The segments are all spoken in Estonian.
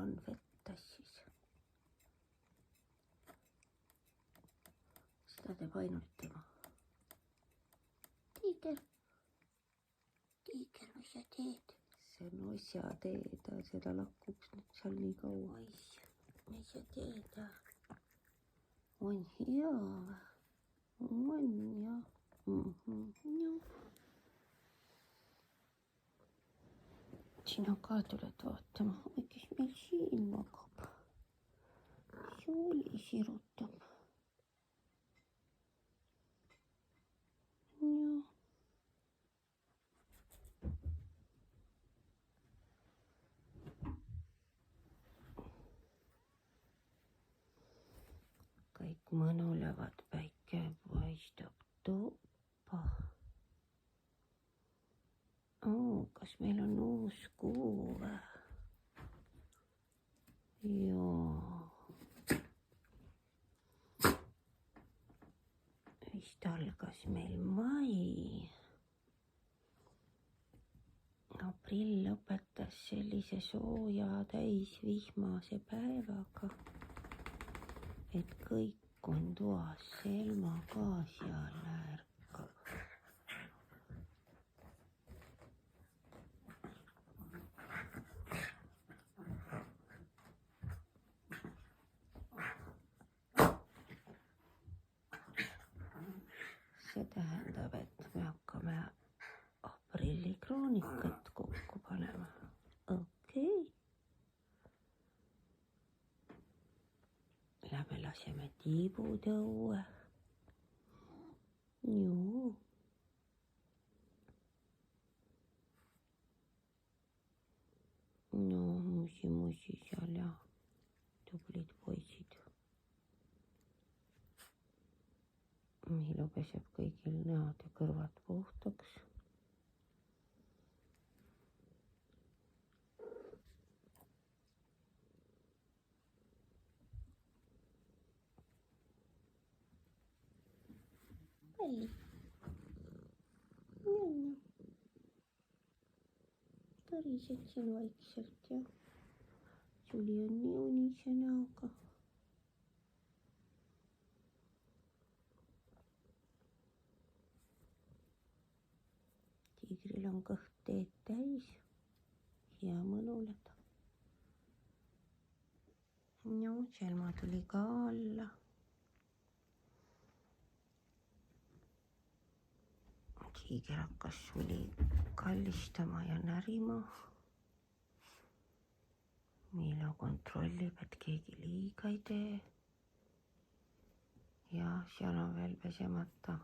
on vettassis. Seda teeb ainult tema. Tiiger, mis sa teed? See on osjatee, ta seda lakkuks nüüd seal nii kaua. Mis sa teed? On hea või? On jah. Sina ka tuled vaatama, kes meil siin magab. Sooli sirutab. Jah. Kõik mõnulevad, päike paistab tuppa. Kas meil on uus kuu või? Joo. Vist algas meil mai. Aprill lõpetas sellise sooja täisvihmase päevaga, et kõik on toas, Selma ka seal ärkab. See tähendab, et me hakkame aprillikroonikat kokku panema. Okei. Lähme laseme tibud õue. Joo. No, musi seal ja tublid poisid. Miilo peseb kõigil näod ja kõrvad puhtaks. Palli. Tõrised siin vaikselt ja Suli on nii unise näoga. Tiigril on kõht teed täis. Hea mõnuleda. No, Selma tuli ka alla. Tiiger hakkas Suli kallistama ja närima. Miilo kontrollib, et keegi liiga ei tee. Ja seal on veel pesemata.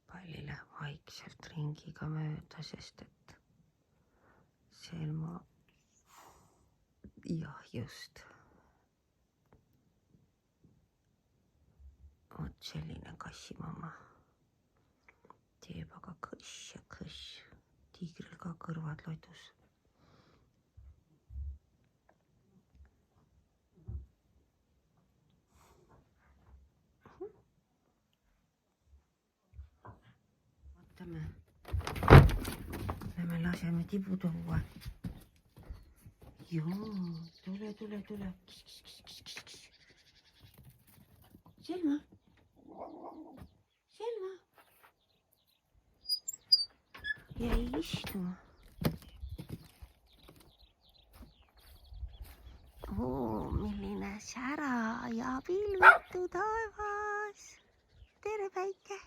Palli läheb vaikselt ringiga mööda, sest et Selma, jah just, vot selline kassimamma teeb aga kõss ja kõss. Tiigril ka kõrvad lodus. Vaatame. Me laseme tibud õue. Joo, tule. Selma. Jäi istuma. Milline sära ja pilvitu taevas. Tere, päike.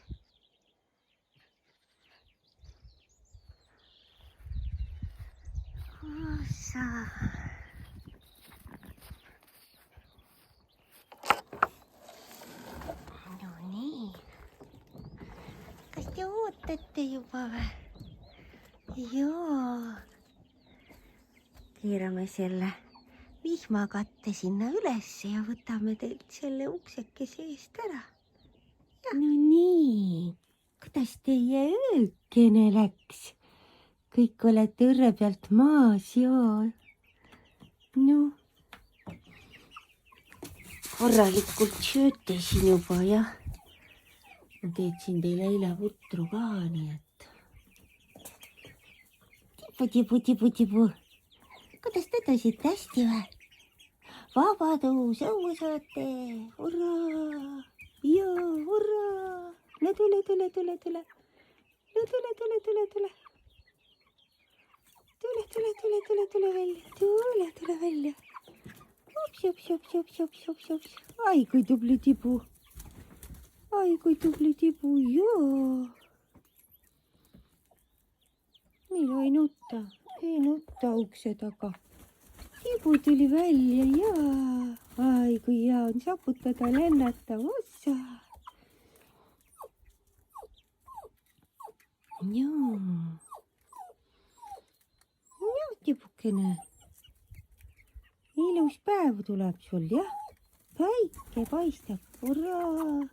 Ossa. No nii. Kas te ootate juba või? Joo. keerame selle vihmakatte sinna üles ja võtame teilt selle uksekese eest ära. No nii, kuidas teie öökene läks? Kõik olete õrre pealt maas ja no korralikult söötesin juba ja ma keetsin teile eile putru ka, nii et tipu. Kuidas tõdesite, hästi või? Vabadus, õue saate, hurraa ja hurraa. No tule. No tule. Tule välja. Hops. Ai, kui tubli tibu. Joo. Minu ei nutta ukse taga. Tibu tuli välja ja ai, kui hea on saputada, lennata otsa. Joo, tibukene. Ilus päev tuleb sul, jah? Päike paistab, hurraa!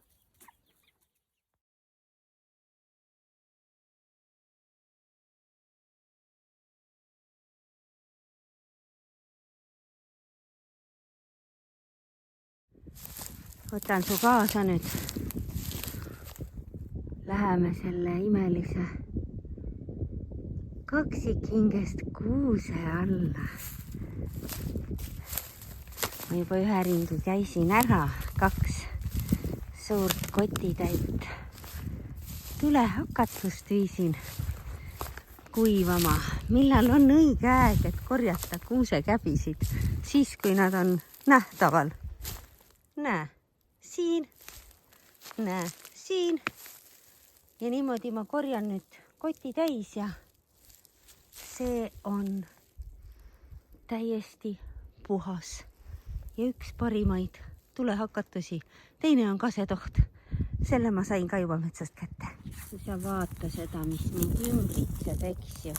Võtan su kaasa nüüd. Läheme selle imelise kaksikhingest kuuse alla. Ma juba ühe ringi käisin ära, 2 suurt kotitäit tulehakatust viisin kuivama. Millal on õige aeg, et korjata kuusekäbisid, siis kui nad on nähtaval. Näe, siin. Ja niimoodi ma korjan nüüd koti täis ja see on täiesti puhas ja üks parimaid tulehakatusi. Teine on kasetoht. Selle ma sain ka juba metsast kätte. Kui sa vaata seda, mis mind ümbritseb, eks ju.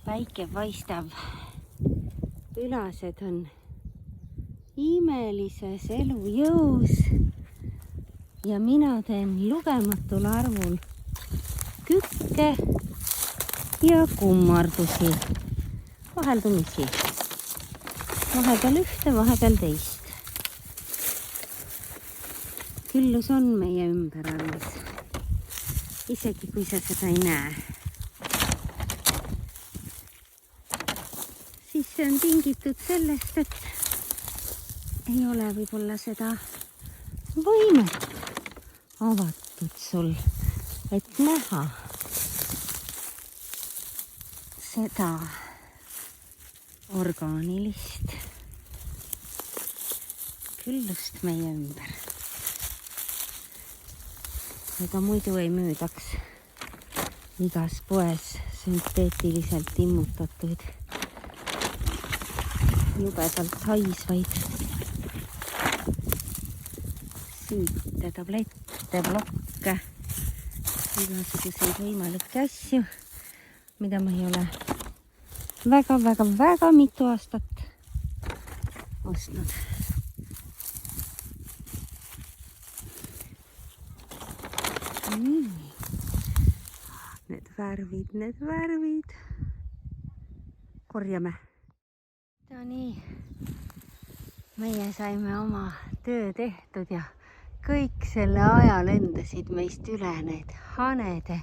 Päike paistab. Ülased on imelises elujõus ja mina teen lugematul arvul kükke ja kummardusi. Vaheldumisi. Vahepeal ühte, vahepeal teist. Küllus on meie ümber alles. Isegi kui sa seda ei näe. Siis see on tingitud sellest, et ei ole võib-olla seda võimet avatud sul, et näha seda orgaanilist küllust meie ümber. Ega muidu ei müüdaks igas poes sünteetiliselt immutatud jubedalt haisvaid süüte, tablette, blokke, igasuguseid võimalikke asju, mida ma ei ole väga mitu aastat ostnud. Nii. Need värvid. Korjame. No nii. Meie saime oma töö tehtud ja kõik selle aja lendasid meist üle need hanede,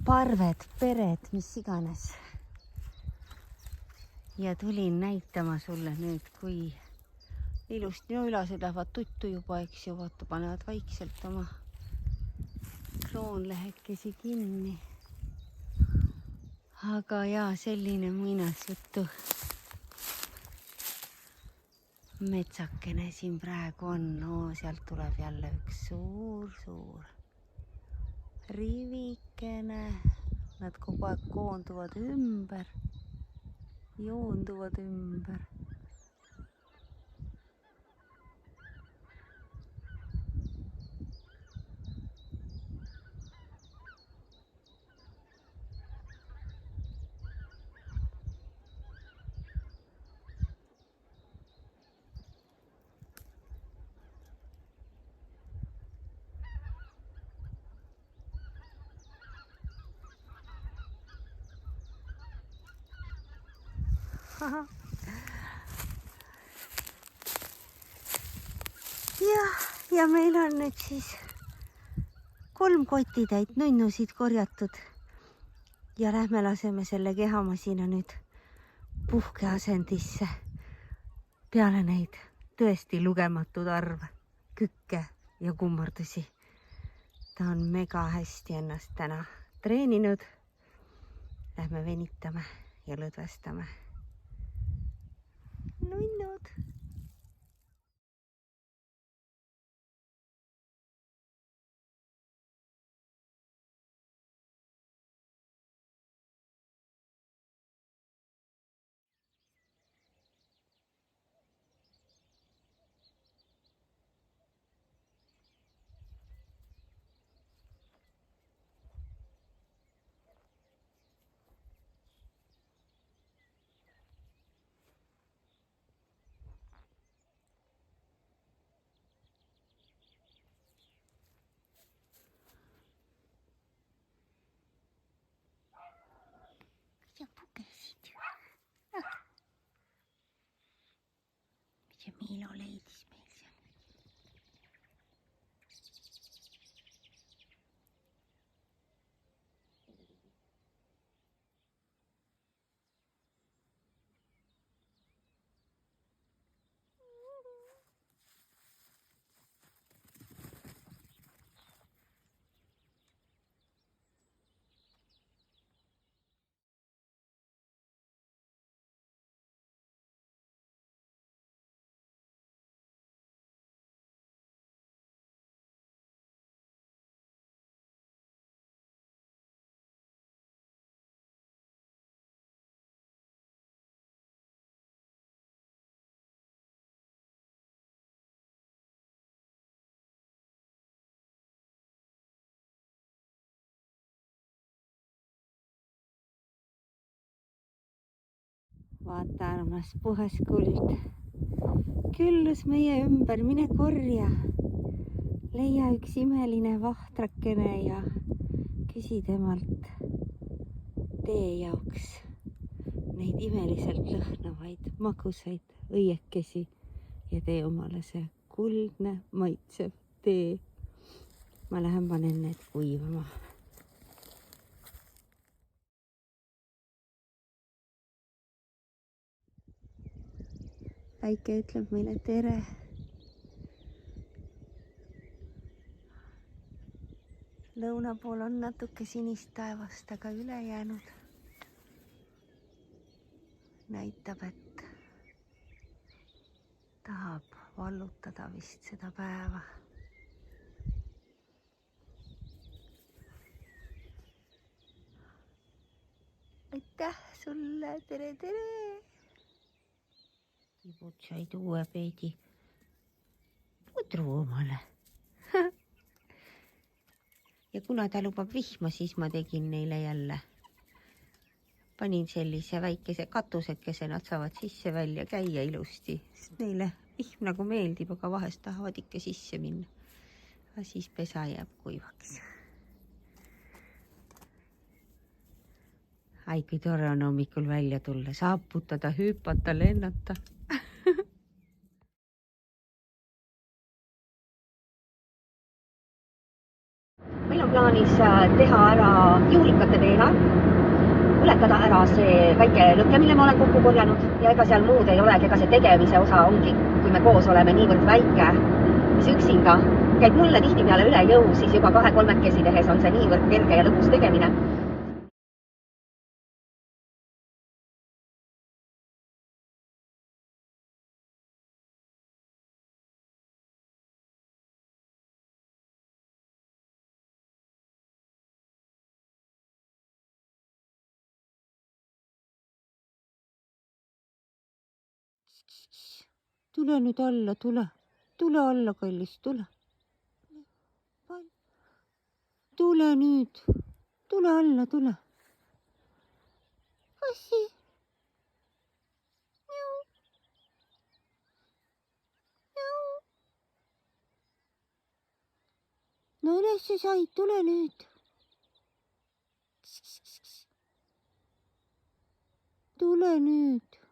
parved, pered, mis iganes. Ja tulin näitama sulle nüüd, kui ilusti, no ülased lähevad tuttu juba, eks ju, vaata, panevad vaikselt oma kroonlehekesi kinni. Aga jaa, selline muinasjutu metsakene siin praegu on. No, sealt tuleb jälle üks suur rivikene. Nad kogu aeg koonduvad ümber, joonduvad ümber. ja meil on nüüd siis 3 kotitäit nunnusid korjatud ja lähme laseme selle kehamasina nüüd puhkeasendisse. Peale neid tõesti lugematud arv kükke ja kummardusi. Ta on mega hästi ennast täna treeninud. Lähme venitame ja lõdvestame. Nunnud. Ja pugesid. See Miilo leidis meil seal. Vaata armas puhas kuld. Küllus meie ümber, mine korja. Leia üks imeline vahtrakene ja küsi temalt tee jaoks neid imeliselt lõhnavaid magusaid õiekesi ja tee omale see kuldne maitsev tee. Ma lähen panen need kuivama. Päike ütleb meile tere. Lõuna pool on natuke sinist taevast, aga ülejäänud näitab, et tahab vallutada vist seda päeva. Aitäh sulle, tere, tere! Kibud said uue peedi pudru omale. Ja kuna ta lubab vihma, siis ma tegin neile jälle. Panin sellise väikese katusekese, nad saavad sisse välja käia ilusti. Sest neile vihm nagu meeldib, aga vahest tahavad ikka sisse minna. Ja siis pesa jääb kuivaks. Ai, kui tore on hommikul välja tulla, saaputada, hüpata, lennata. Meil on plaanis teha ära juulikate veena, ületada ära see väike lõke, mille ma olen kokku korjanud ja ega seal muud ei olegi, ega see tegemise osa ongi, kui me koos oleme niivõrd väike, mis üksinda käib mulle tihtipeale üle jõu, siis juba 2-3 tehes on see niivõrd kerge ja lõbus tegemine. Tule nüüd alla, tule. Tule alla, kallis, tule. Tule nüüd. Tule alla, tule. Kassi. No ülesse said, tule nüüd. Tule nüüd.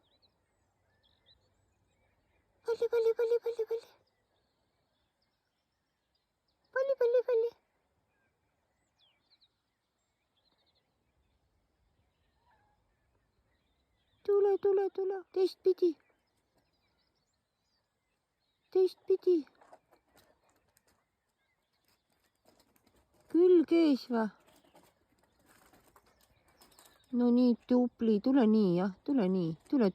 palli, palli, palli, palli, palli. Palli, palli, palli. Tule, teistpidi. Külg ees va? No nii tubli, tule nii jah, tule nii, tule.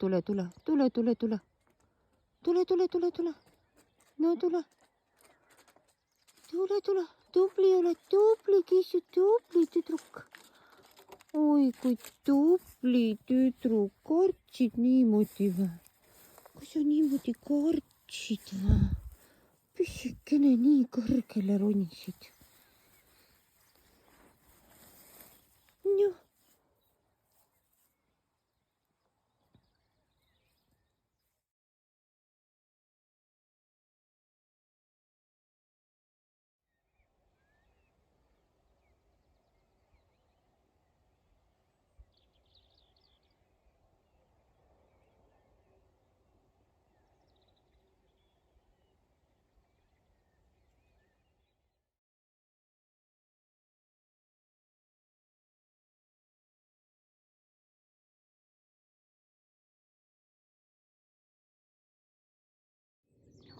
No tule. Tubli oled, tubli kissu, tubli tüdruk. Oi, kui tubli tüdruk, kartsid niimoodi või? Kui sa niimoodi kartsid või? Pissikene nii kõrgele ronisid. Noh.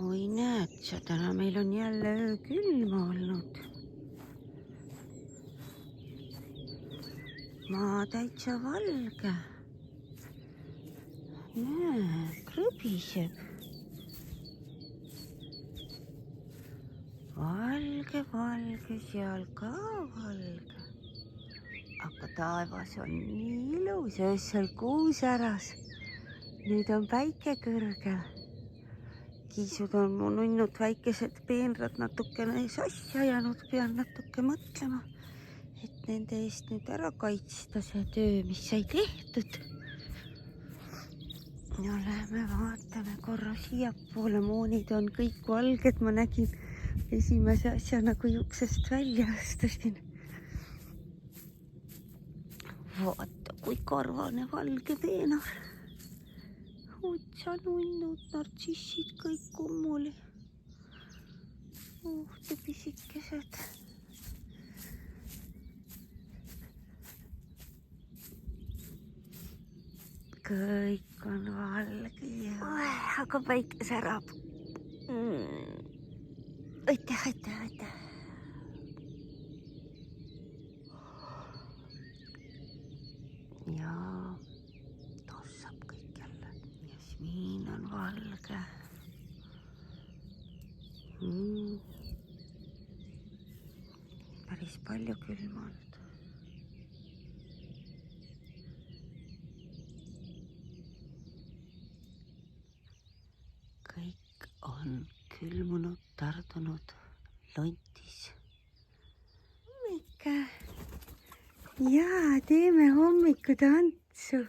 Oi näed sa, täna meil on jälle külma olnud. Maa täitsa valge. Näe, krõbiseb. Valge, seal ka valge. Aga taevas on nii ilus, öösel kuus äras. Nüüd on päike kõrgel. Kiisud on mu nunnud väikesed peenrad natukene sassi ajanud, pean natuke mõtlema, et nende eest nüüd ära kaitsta see töö, mis sai tehtud. Ja lähme vaatame korra siiapoole, moonid on kõik valged, ma nägin esimese asjana, kui uksest välja astusin. Vaata, kui karvane valge peenar. Otsa nunnud, nartsissid kõik kummuli. Te pisikesed. Kõik on valge. Aga päike särab. Aitäh. Ja tossab kõik jälle. Jasmiin on valge. Päris palju külma olnud. Kõik on külmunud, tardunud lontis. Hommik. Jaa, teeme hommikutantsu.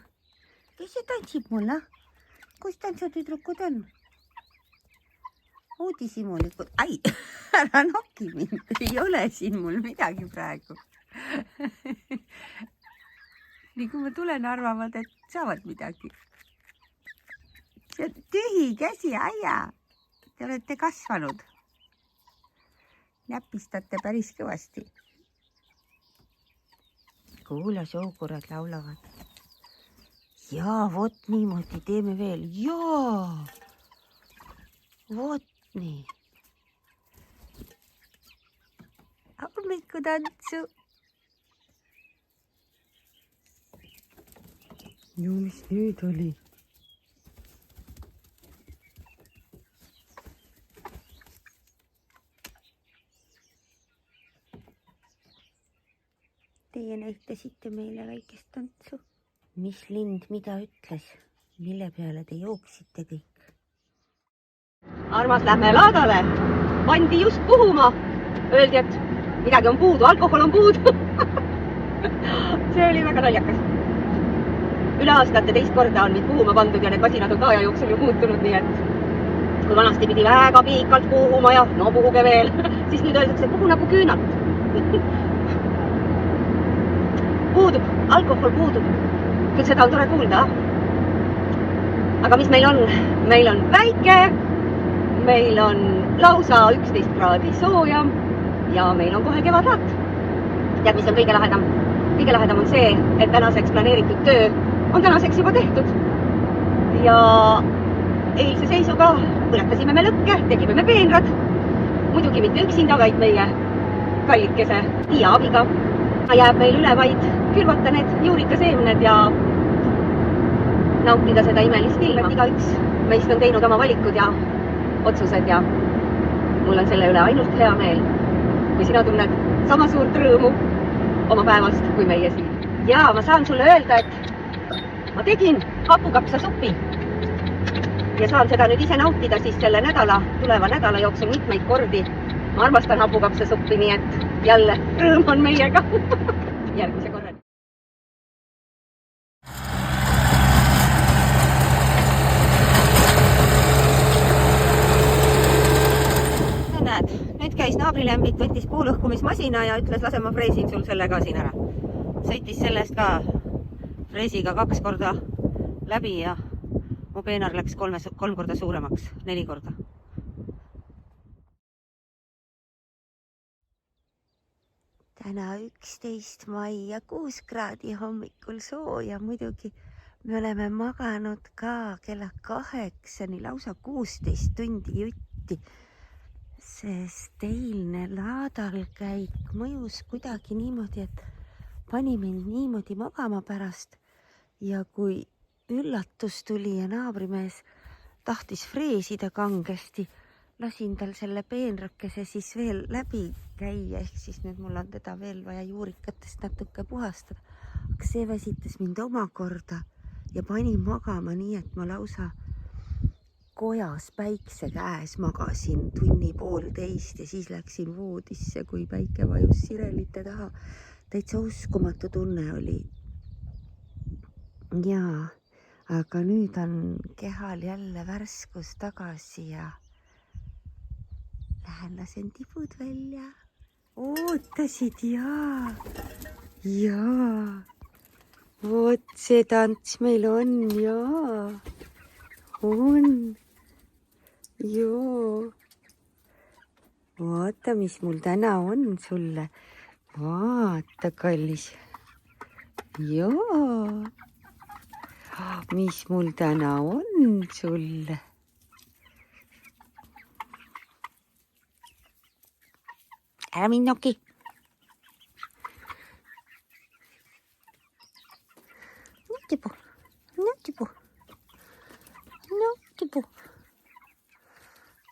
Kes see tantsib mulle? Kus tantsutüdrukud on? Uudisimulikud. Ai, ära noki mind. Ei ole siin mul midagi praegu. Nii kui ma tulen arvavad, et saavad midagi. See on tühi käsi, aia. Te olete kasvanud. Näpistate päris kõvasti. Kuula, sookurad laulavad. Jaa, vot niimoodi teeme veel. Jaa, vot nii. Hommikutantsu. Jo, mis nüüd oli? Teie näitasite meile väikest tantsu. Mis lind mida ütles? Mille peale te jooksite kõik? Armas, lähme laadale. Pandi just puhuma. Öeldi, et midagi on puudu, alkohol on puudu. See oli väga naljakas. Üle aastate teist korda on meid puhuma pandud ja need masinad on ka aja jooksul ju muutunud, nii et kui vanasti pidi väga pikalt puhuma ja no puhuge veel, siis nüüd öeldakse puhu nagu küünalt. Puudub, alkohol puudub. Küll seda on tore kuulda. Aga mis meil on? Meil on päike meil on lausa 11 kraadi sooja ja meil on kohe kevadlaat. Tead, mis on kõige lahedam? Kõige lahedam on see, et tänaseks planeeritud töö on tänaseks juba tehtud. Ja eilse seisuga põletasime me lõkke, tegime me peenrad. Muidugi mitte üksinda, vaid meie kallikese Tiia abiga. Jääb meil üle vaid külvata need juurikaseemned ja nautida seda imelist ilma. Igaüks meist on teinud oma valikud ja otsused ja mul on selle üle ainult hea meel, kui sina tunned sama suurt rõõmu oma päevast kui meie siin. Ja ma saan sulle öelda, et ma tegin hapukapsasupi ja saan seda nüüd ise nautida siis selle tuleva nädala jooksul mitmeid kordi. Ma armastan hapukapsasuppi, nii et jälle rõõm on meiega järgmise korral. Näed, nüüd käis naabrilembik, võttis puulõhkumismasina ja ütles, lase ma freesin sul selle ka siin ära. Sõitis sellest ka freesiga 2 korda läbi ja mu peenar läks 3 korda suuremaks, 4 korda. Täna 11 mai ja 6 kraadi hommikul sooja muidugi. Me oleme maganud ka kella 8-ni lausa 16 tundi jutti, sest eilne laadalkäik mõjus kuidagi niimoodi, et pani mind niimoodi magama pärast ja kui üllatus tuli ja naabrimees tahtis freesida kangesti, lasin tal selle peenrakese siis veel läbi käia, ehk siis nüüd mul on teda veel vaja juurikatest natuke puhastada. Aga see väsitas mind omakorda ja pani magama nii, et ma lausa kojas päikse käes magasin 1–1,5 ja siis läksin voodisse, kui päike vajus sirelite taha. Täitsa uskumatu tunne oli. Jaa, aga nüüd on kehal jälle värskus tagasi ja lähen lasen tibud välja. Ootasid, jaa. Jaa. Vot see tants meil on, jaa. On. Joo. Vaata, mis mul täna on sulle. Vaata, kallis. Joo. Mis mul täna on sulle. Ära minnoki. Tipu. Tipu. Tipu.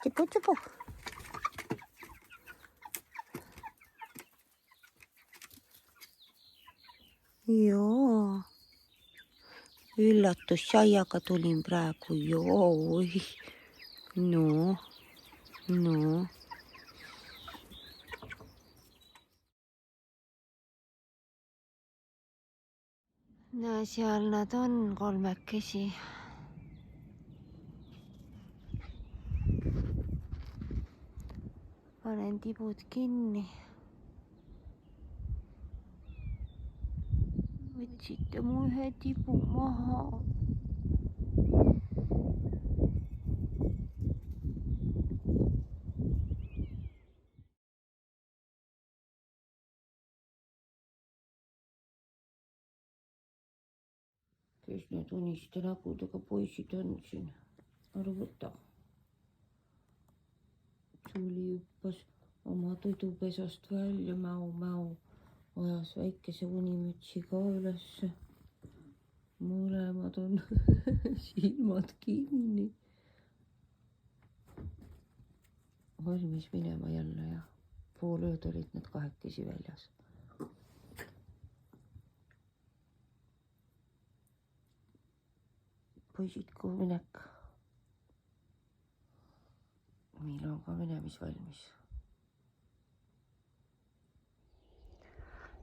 Tipu, tipu. Joo. Üllatussaiaga tulin praegu. Joo. No. No. No seal nad on 3-kesi. Panen tibud kinni. Võtsite mu ühe tibu maha. Kes need uniste nägudega poisid on siin? Ära võta. Suli hüppas oma tudupesast välja, mäu, ajas väikese unimütsi ka ülesse. Mõlemad on silmad kinni. Valmis minema jälle ja pool ööd olid need 2 väljas. Poisid, kuhu minek? Meil on ka minemis valmis.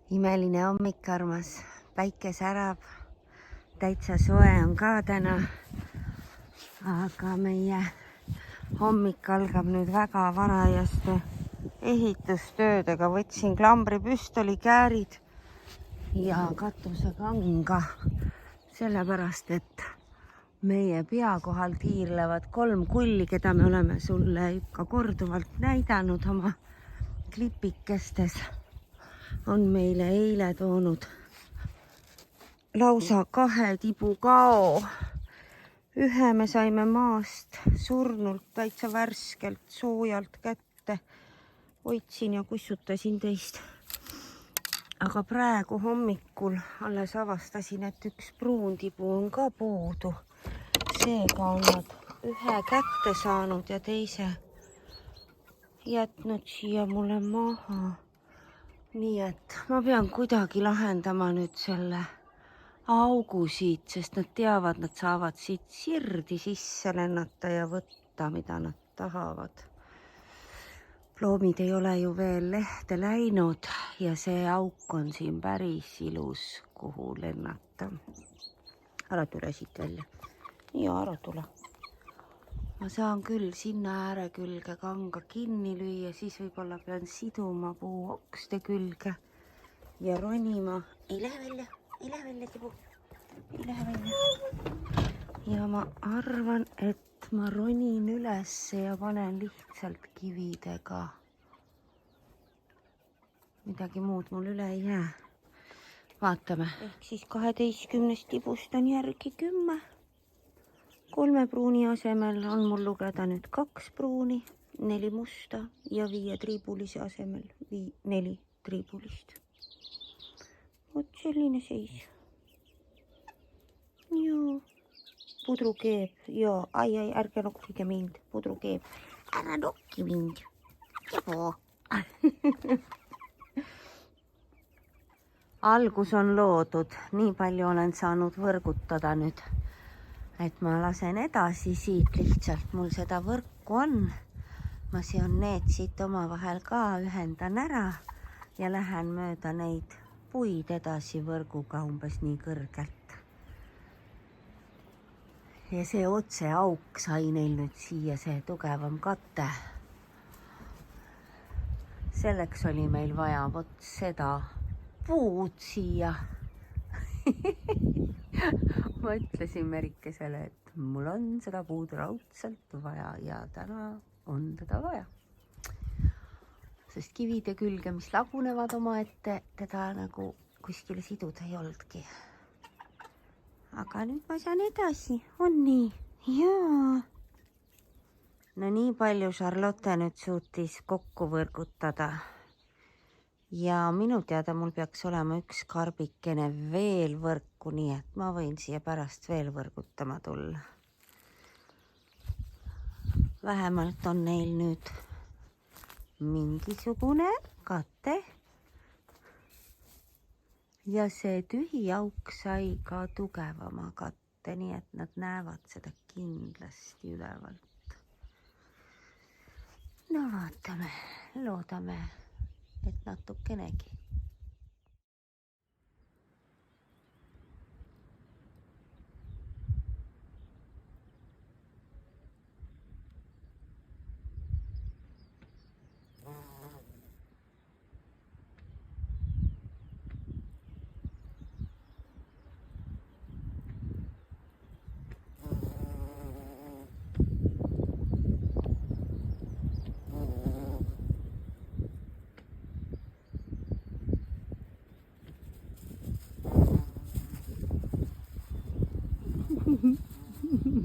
Imeline hommik, armas. Päike särab. Täitsa soe on ka täna. Aga meie hommik algab nüüd väga varajaste ehitustöödega. Võtsin klambripüstoli käärid ja katusega anga. Sellepärast, et meie pea kohal tiirlevad 3 kulli, keda me oleme sulle ikka korduvalt näidanud oma klipikestes, on meile eile toonud lausa 2 tibukao. Ühe me saime maast surnult täitsa värskelt soojalt kätte. Hoidsin ja kussutasin teist. Aga praegu hommikul alles avastasin, et üks pruuntibu on ka puudu. Seega on nad ühe kätte saanud ja teise jätnud siia mulle maha. Nii et ma pean kuidagi lahendama nüüd selle augu siit, sest nad teavad, nad saavad siit sirdi sisse lennata ja võtta, mida nad tahavad. Ploomid ei ole ju veel lehte läinud ja see auk on siin päris ilus, kuhu lennata. Ära tule siit välja. Ja ära tule. Ma saan küll sinna ääre külge kanga kinni lüüa, siis võib-olla pean siduma puu okste külge ja ronima. Ei lähe välja, tibu. Ei lähe välja. Ja ma arvan, et ma ronin üles ja panen lihtsalt kividega. Midagi muud mul üle ei jää. Vaatame. Ehk siis 12 tibust on järgi 10. 3 pruuni asemel on mul lugeda nüüd 2 pruuni, 4 musta ja 5 triibulise asemel 4 triibulist. Vot selline seis. Joo. Pudrukeeb. Joo. Ai, ärge nokkige mind. Pudrukeeb. Ära nokki mind. Joo. Algus on loodud. Nii palju olen saanud võrgutada nüüd. Et ma lasen edasi siit lihtsalt. Mul seda võrku on. Ma seon need siit omavahel ka ühendan ära ja lähen mööda neid puid edasi võrguga umbes nii kõrgelt. Ja see otse auk sai neil nüüd siia see tugevam kate. Selleks oli meil vaja vot seda puud siia. Ma ütlesin Merikesele, et mul on seda puud raudselt vaja ja täna on teda vaja. Sest kivide külge, mis lagunevad omaette, teda nagu kuskile siduda ei oldki. Aga nüüd ma saan edasi. On nii? Jaa. No nii palju Charlotte nüüd suutis kokku võrgutada. Ja minu teada mul peaks olema üks karbikene veel võrku, nii et ma võin siia pärast veel võrgutama tulla. Vähemalt on neil nüüd mingisugune kate. Ja see tühi auk sai ka tugevama katte, nii et nad näevad seda kindlasti ülevalt. No vaatame, loodame, et natukenegi.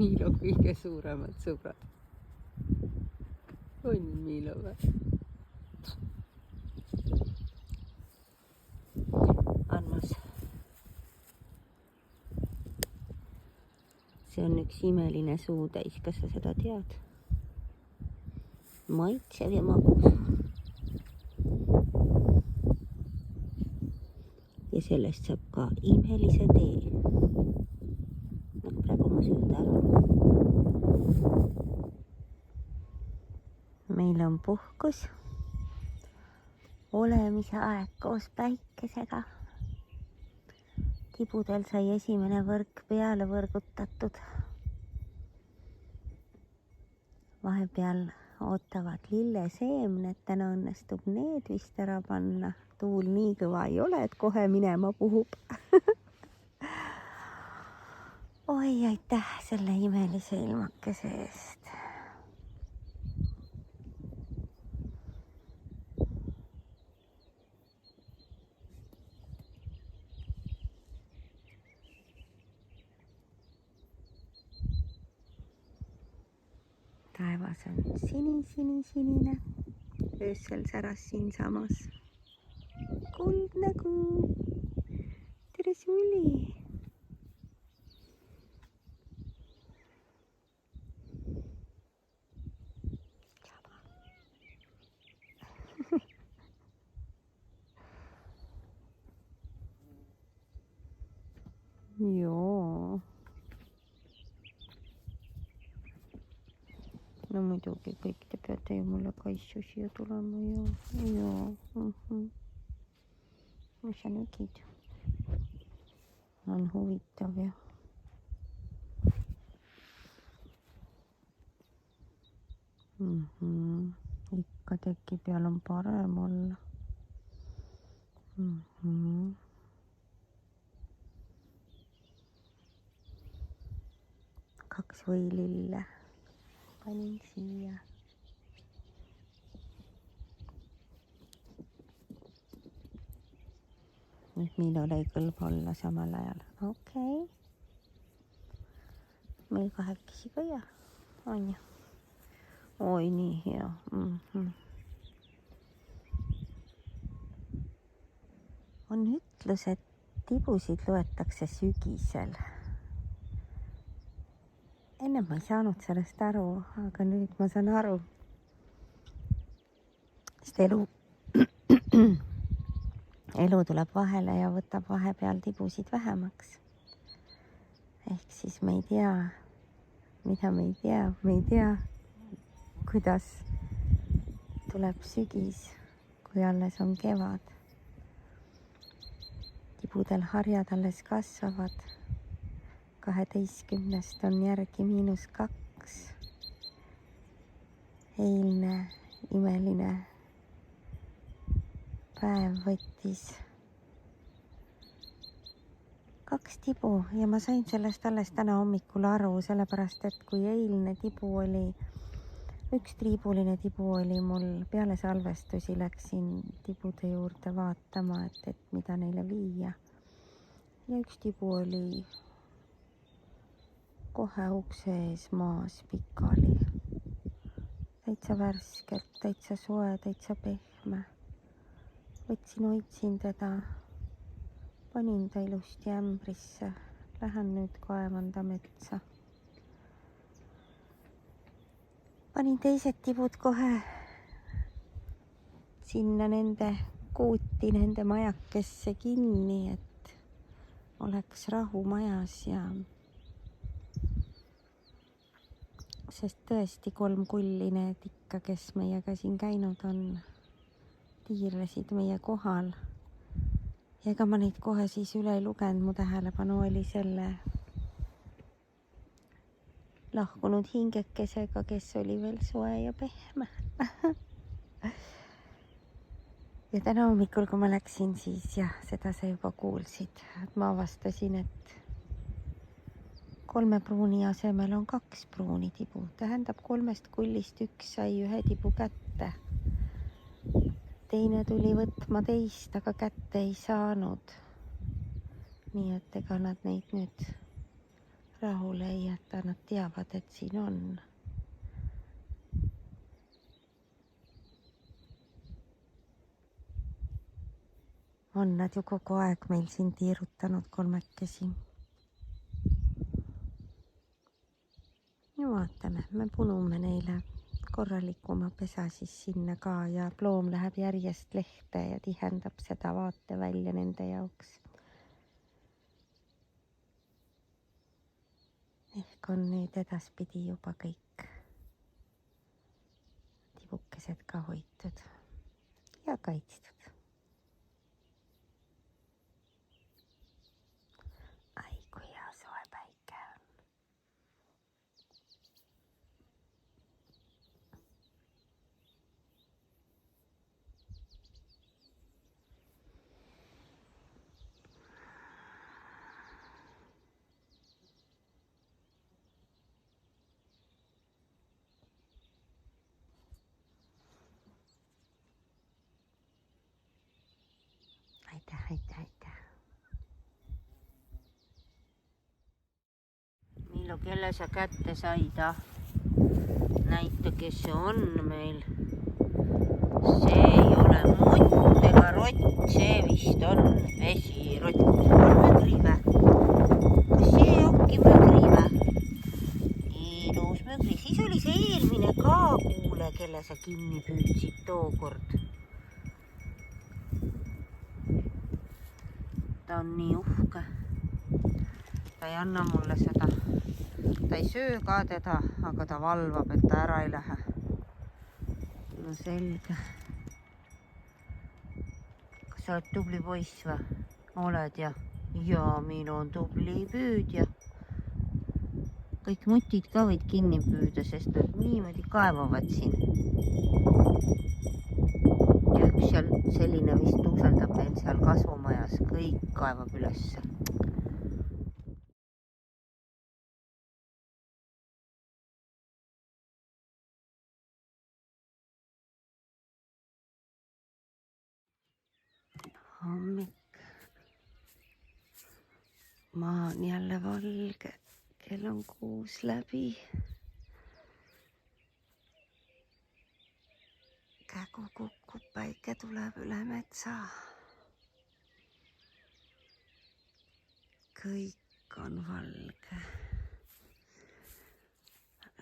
Miilo kõige suuremad sõbrad. On Miilo või? Armas. See on üks imeline suutäis, kas sa seda tead? Maitsev ja magus. Ja sellest saab ka imelise tee. Praegu ma sööda ära. Meil on puhkus. Olemise aeg koos päikesega. Tibudel sai esimene võrk peale võrgutatud. Vahepeal ootavad lilleseemned, täna õnnestub need vist ära panna. Tuul nii kõva ei ole, et kohe minema puhub. Oi, oi, aitäh selle imelise ilmakese eest. Taevas on sinine. Öösel säras siinsamas kuldne kuu. Tere, Suli! Joo. No muidugi kõik te peate ju mulle kaitsu siia tulema. Joo. Mis sa nügid? On huvitav ja. Ikka teki peal on parem olla. Kaks võilille panin siia. Nüüd Miinole ei kõlba olla samal ajal. Okei. Meil kahekesi ka ja on ju. Oi, nii hea. On ütlus, et tibusid loetakse sügisel. Enne ma ei saanud sellest aru, aga nüüd ma saan aru. Sest elu tuleb vahele ja võtab vahepeal tibusid vähemaks. Ehk siis me ei tea, mida me ei tea. Me ei tea, kuidas tuleb sügis, kui alles on kevad. Tibudel harjad alles kasvavad. 12 on järgi -2. Eilne imeline päev võttis 2 tibu ja ma sain sellest alles täna hommikul aru, sellepärast et kui eilne tibu oli, üks triibuline tibu oli mul peale salvestusi, läksin tibude juurde vaatama, et mida neile viia. Ja üks tibu oli kohe ukse ees maas pikali. Täitsa värskelt, täitsa soe, täitsa pehme. Võtsin, hoidsin teda, panin ta ilusti ämbrisse. Lähen nüüd kaevan ta metsa. Panin teised tibud kohe sinna nende kuuti, nende majakesse kinni, et oleks rahu majas ja sest tõesti 3 kulli need ikka, kes meiega siin käinud on, tiirlesid meie kohal. Ja ega ma neid kohe siis üle ei lugenud, mu tähelepanu oli selle lahkunud hingekesega, kes oli veel soe ja pehme. Ja täna hommikul, kui ma läksin, siis jah, seda sa juba kuulsid. Ma avastasin, et 3 pruuni asemel on 2 pruuni tibu. Tähendab 3 kullist 1 sai 1 tibu kätte. Teine tuli võtma teist, aga kätte ei saanud. Nii et ega nad neid nüüd rahule ei jäta, nad teavad, et siin on. On nad ju kogu aeg meil siin tiirutanud 3-kesi. Ja vaatame, me punume neile korralikuma pesa siis sinna ka ja ploom läheb järjest lehte ja tihendab seda vaatevälja nende jaoks. Ehk on nüüd edaspidi juba kõik tibukesed ka hoitud ja kaitstud. Ai, kui hea soe päike on. aitäh. Millo, kelle sa kätte said? Näita, kes see on meil. See ei ole mutt ega rott, see vist on vesirott. On mögri või? Kas see ongi mögri või? Ilus mögri. Siis oli see eelmine ka, kuule, kelle sa kinni püüdsid tookord. Ta on nii uhke. Ta ei anna mulle seda. Ta ei söö ka teda, aga ta valvab, et ta ära ei lähe. No selge. Kas sa oled tubli poiss või? Oled ja? Jaa, minu on tubli püüdja. Kõik mutid ka võid kinni püüda, sest nad niimoodi kaevavad siin. Ja üks seal selline vist tuuseldab meil seal kasvumajas. Kõik kaevab ülesse. Hommik. Maa on jälle valge. Kell on 6 läbi. Kägu kukub, päike tuleb üle metsa. Kõik on valge.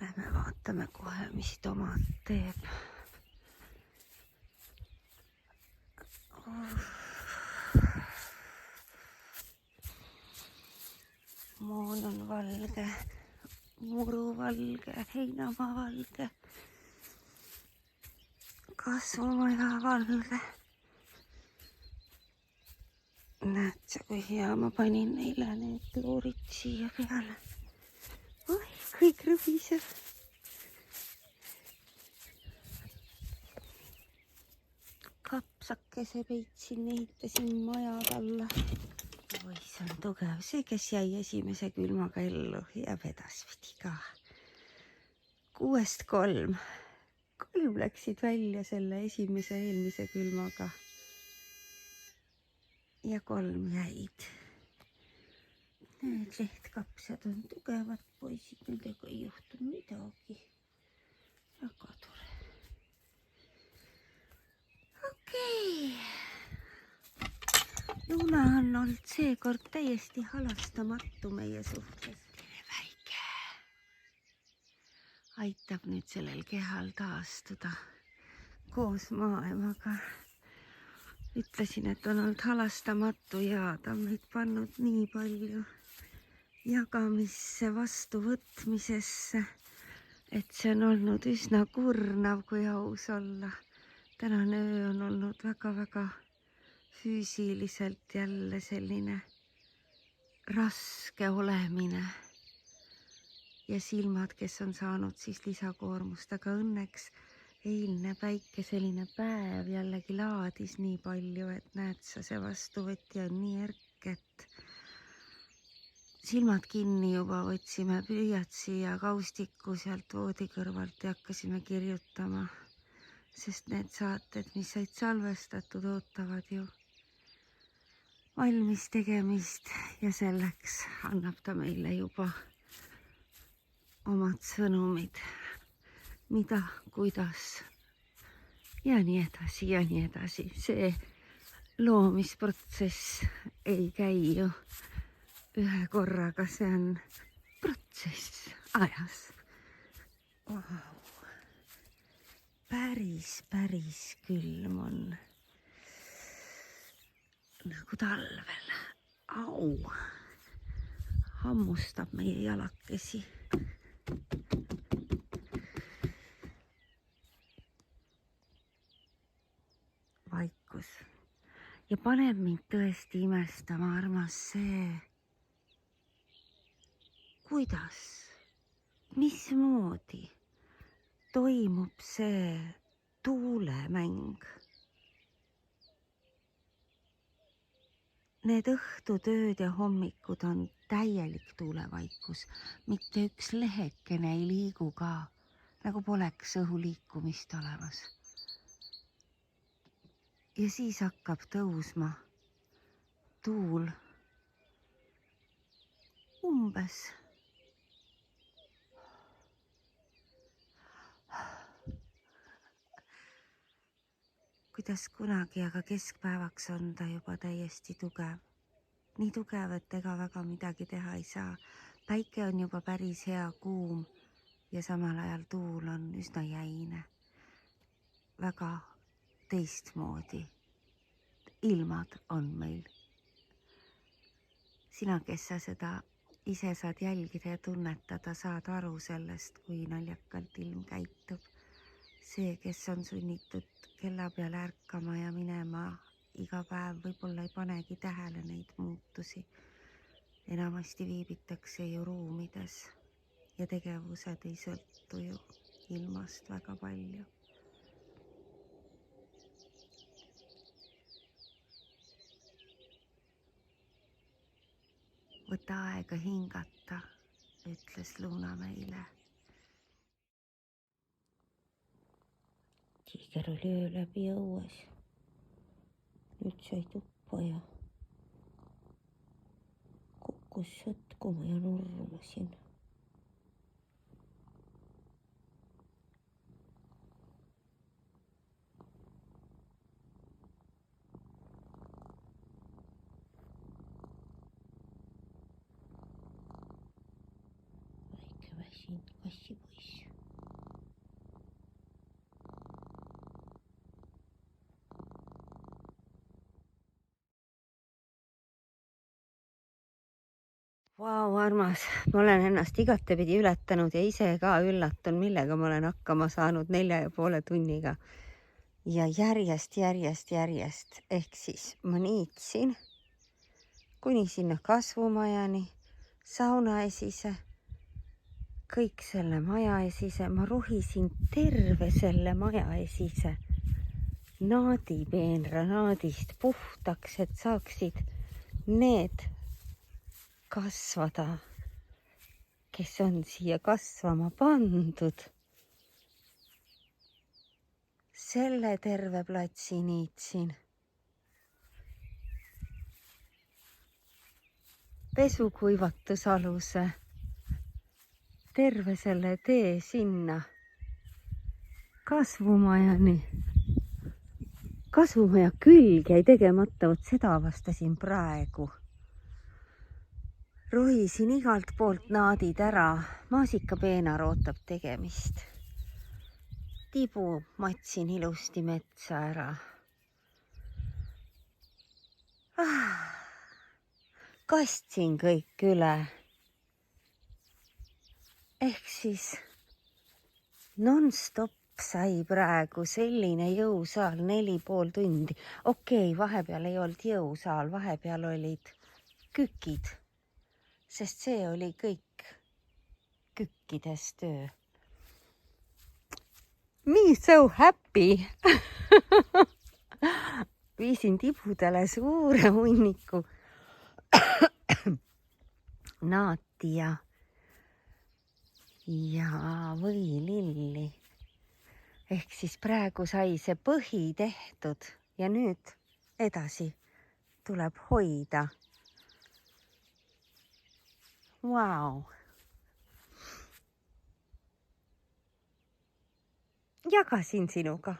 Lähme vaatame kohe, mis tomat teeb. Moon on valge, muru valge, heinamaa valge, kasvumaja valge. Näed sa, kui hea ma panin neile need kloorid siia peale. Oi, kõik rõbiseb. Kapsakese peitsin, ehitasin majad alla. Oi, see on tugev. See, kes jäi esimese külmaga ellu, jääb edaspidi ka. 6-st 3. 3 läksid välja selle eelmise külmaga. Ja 3 jäid. Need lehtkapsad on tugevad poisid, nendega ei juhtu midagi. Väga tore. Okei. Luna on olnud seekord täiesti halastamatu meie suhtes. Väike. Aitab nüüd sellel kehal taastuda koos maaemaga. Ütlesin, et on olnud halastamatu ja ta on meid pannud nii palju jagamisse, vastuvõtmisesse, et see on olnud üsna kurnav, kui aus olla. Tänane öö on olnud väga-väga füüsiliselt jälle selline raske olemine ja silmad, kes on saanud siis lisakoormust, aga õnneks eilne päikeseline päev jällegi laadis nii palju, et näed sa, see vastuvõtja on nii erk, et silmad kinni juba võtsime püüatsi ja kaustiku sealt voodi kõrvalt ja hakkasime kirjutama, sest need saated, mis said salvestatud, ootavad ju valmis tegemist ja selleks annab ta meile juba omad sõnumid, mida, kuidas ja nii edasi ja nii edasi. See loomisprotsess ei käi ju ühe korraga, see on protsess ajas. Wow. Päris külm on. Nagu talvel. Au! Hammustab meie jalakesi. Vaikus. Ja paneb mind tõesti imestama, armas, see, kuidas, mismoodi toimub see tuulemäng. Need õhtutööd ja hommikud on täielik tuulevaikus. Mitte üks lehekene ei liigu ka, nagu poleks õhu liikumist olemas. Ja siis hakkab tõusma tuul umbes kuidas kunagi, aga keskpäevaks on ta juba täiesti tugev. Nii tugev, et ega väga midagi teha ei saa. Päike on juba päris hea kuum ja samal ajal tuul on üsna jäine. Väga teistmoodi ilmad on meil. Sina, kes sa seda ise saad jälgida ja tunnetada, saad aru sellest, kui naljakalt ilm käitub. See, kes on sunnitud kella peale ärkama ja minema iga päev, võib-olla ei panegi tähele neid muutusi. Enamasti viibitakse ju ruumides ja tegevused ei sõltu ju ilmast väga palju. Võta aega hingata, ütles Luna meile. Tiiger oli öö läbi õues. Nüüd sai tuppa ja kukkus sõtkuma ja nurmasin. Väike väsinud kassipoiss. Vau, armas, ma olen ennast igatepidi ületanud ja ise ka üllatun, millega ma olen hakkama saanud 4,5 tunniga. Ja järjest ehk siis ma niitsin kuni sinna kasvumajani, sauna esise, kõik selle maja esise, ma rohisin terve selle maja esise naadipeenranaadist puhtaks, et saaksid need kasvada, kes on siia kasvama pandud. Selle terve platsi niitsin. Pesukuivatusaluse, terve selle tee sinna kasvumajani. Kasvumaja külg jäi tegemata, vot seda avastasin praegu. Rohisin igalt poolt naadid ära, maasikapeenar ootab tegemist. Tibu matsin ilusti metsa ära. Kastsin kõik üle. Ehk siis non-stop sai praegu selline jõusaal 4,5 tundi. Okei, vahepeal ei olnud jõusaal, vahepeal olid kükid. Sest see oli kõik kükkides töö. Me so happy! Viisin tibudele suure hunniku naati ja võililli. Ehk siis praegu sai see põhi tehtud ja nüüd edasi tuleb hoida. Vau! Jagasin sinuga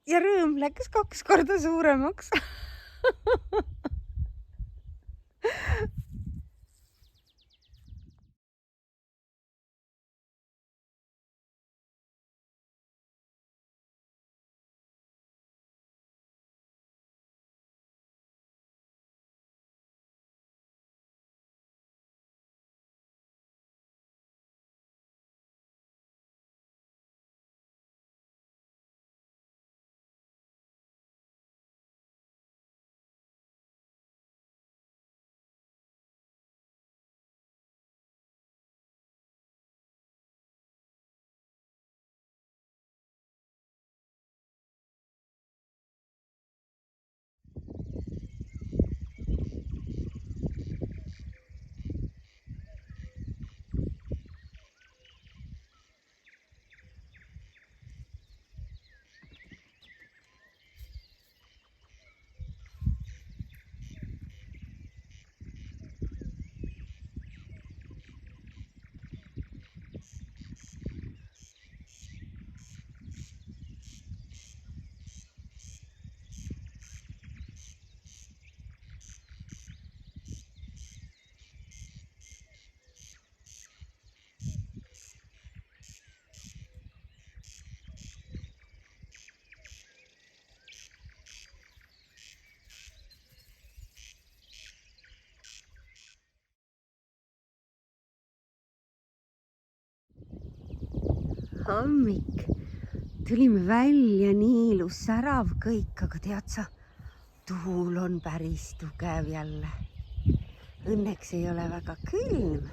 ja rõõm läks 2 korda suuremaks. hommik. Tulime välja, nii ilus, särav kõik, aga tead sa, tuul on päris tugev jälle. Õnneks ei ole väga külm,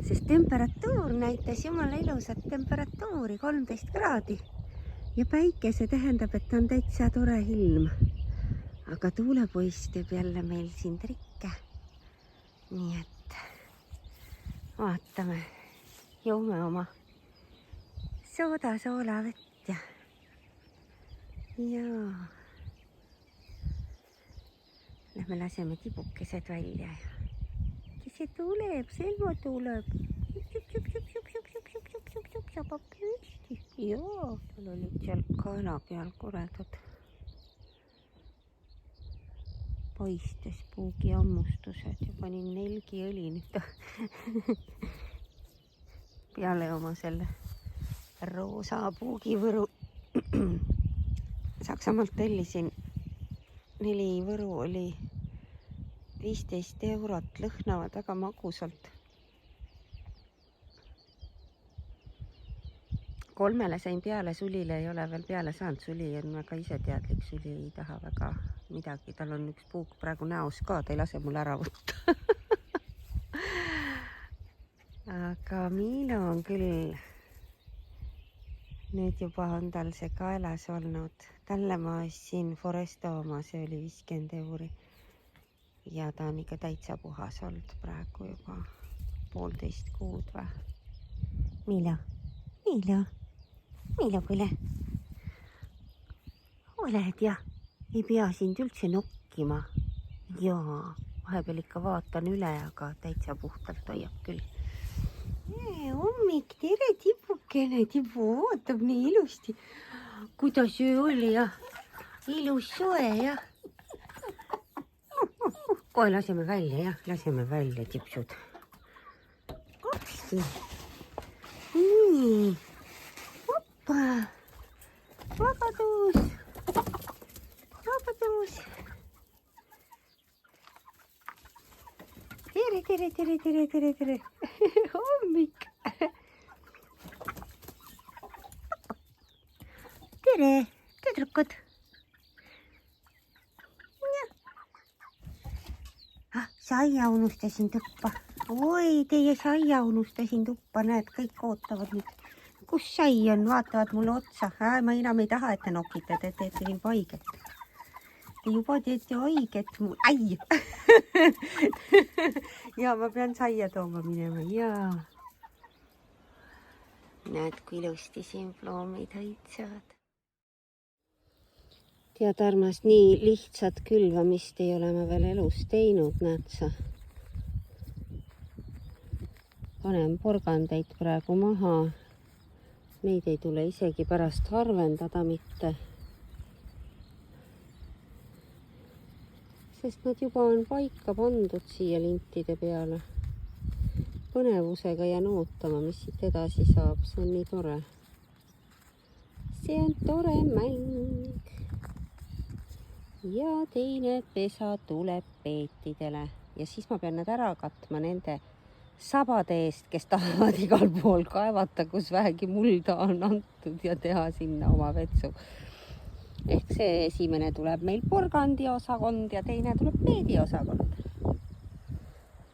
sest temperatuur näitas jumala ilusat temperatuuri, 13 kraadi. Ja päike, see tähendab, et on täitsa tore ilm. Aga tuulepoiss teeb jälle meil siin trikke. Nii et vaatame, joome oma sooda soolavett ja lähme laseme tibukesed välja ja see tuleb, Selmo tuleb. Sabab püsti. Jaa, tal olid seal kaela peal koredad. Paistes puugi ammustused ja panin nelgiõli nüüd peale oma selle roosa puugivõru. Saksamaalt tellisin 4 võru, oli 15 eurot, lõhnavad väga magusalt. 3 sain peale, Sulile ei ole veel peale saanud. Suli on väga iseteadlik, Suli ei taha väga midagi. Tal on üks puuk praegu näos ka, ta ei lase mul ära võtta. Aga Miilo on küll, nüüd juba on tal see kaelas olnud. Talle ma ostsin Foresto oma, see oli 50 euri. Ja ta on ikka täitsa puhas olnud praegu juba 1,5 kuud või. Miilo, Miilo. Miilo, kuule. Oled ja ei pea sind üldse nokkima. Jaa, vahepeal ikka vaatan üle, aga täitsa puhtalt hoiab küll. Hommik, tere tibukene, tibu ootab nii ilusti. Kuidas öö oli ja ilus soe ja. Kohe laseme välja tipsud. Kopsti. Nii. Vabadus. Tere. Hommik. Tere, tüdrukud. Saia unustasin tuppa. Oi, teie saia unustasin tuppa. Näed, kõik ootavad nüüd. Kus sai on? Vaatavad mulle otsa. Ma enam ei taha, et te nokite. Te teete siin haiget. Te juba teete haiget mul. Ai! Ja ma pean saia tooma minema. Jaa. Näed, kui ilusti siin ploomid õitsevad. Tead, armas, nii lihtsat külvamist ei ole ma veel elus teinud, näed sa. Panen porgandeid praegu maha. Neid ei tule isegi pärast harvendada mitte. Sest nad juba on paika pandud siia lintide peale. Põnevusega jään ootama, mis siit edasi saab. See on nii tore. See on tore mäng. Ja teine pesa tuleb peetidele. Ja siis ma pean nad ära katma nende sabade eest, kes tahavad igal pool kaevata, kus vähegi mulda on antud ja teha sinna oma vetsu. Ehk see esimene tuleb meil porgandi osakond ja teine tuleb peedi osakond.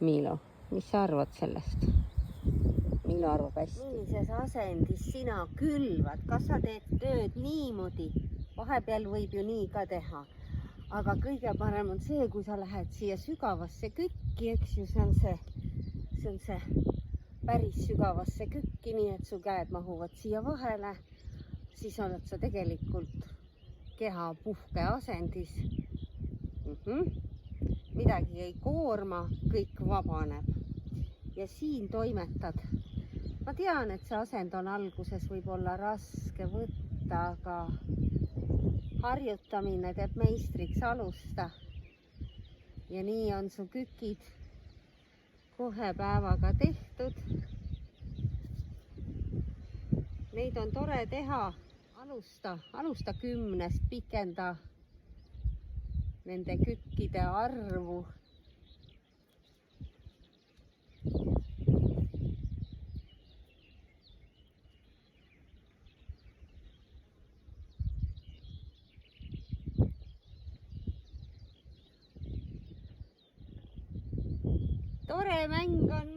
Miilo, mis sa arvad sellest? Miilo arvab hästi. Millises asendis sina külvad? Kas sa teed tööd niimoodi? Vahepeal võib ju nii ka teha. Aga kõige parem on see, kui sa lähed siia sügavasse kükki, eks ju, see on see päris sügavasse kükki, nii et su käed mahuvad siia vahele, siis oled sa tegelikult keha puhke asendis. Midagi ei koorma, kõik vabaneb. Ja siin toimetad. Ma tean, et see asend on alguses võib-olla raske võtta, aga harjutamine teeb meistriks alusta. Ja nii on su kükid kohe päevaga tehtud. Neid on tore teha. Alusta 10, pikenda nende kükkide arvu. tore mäng on.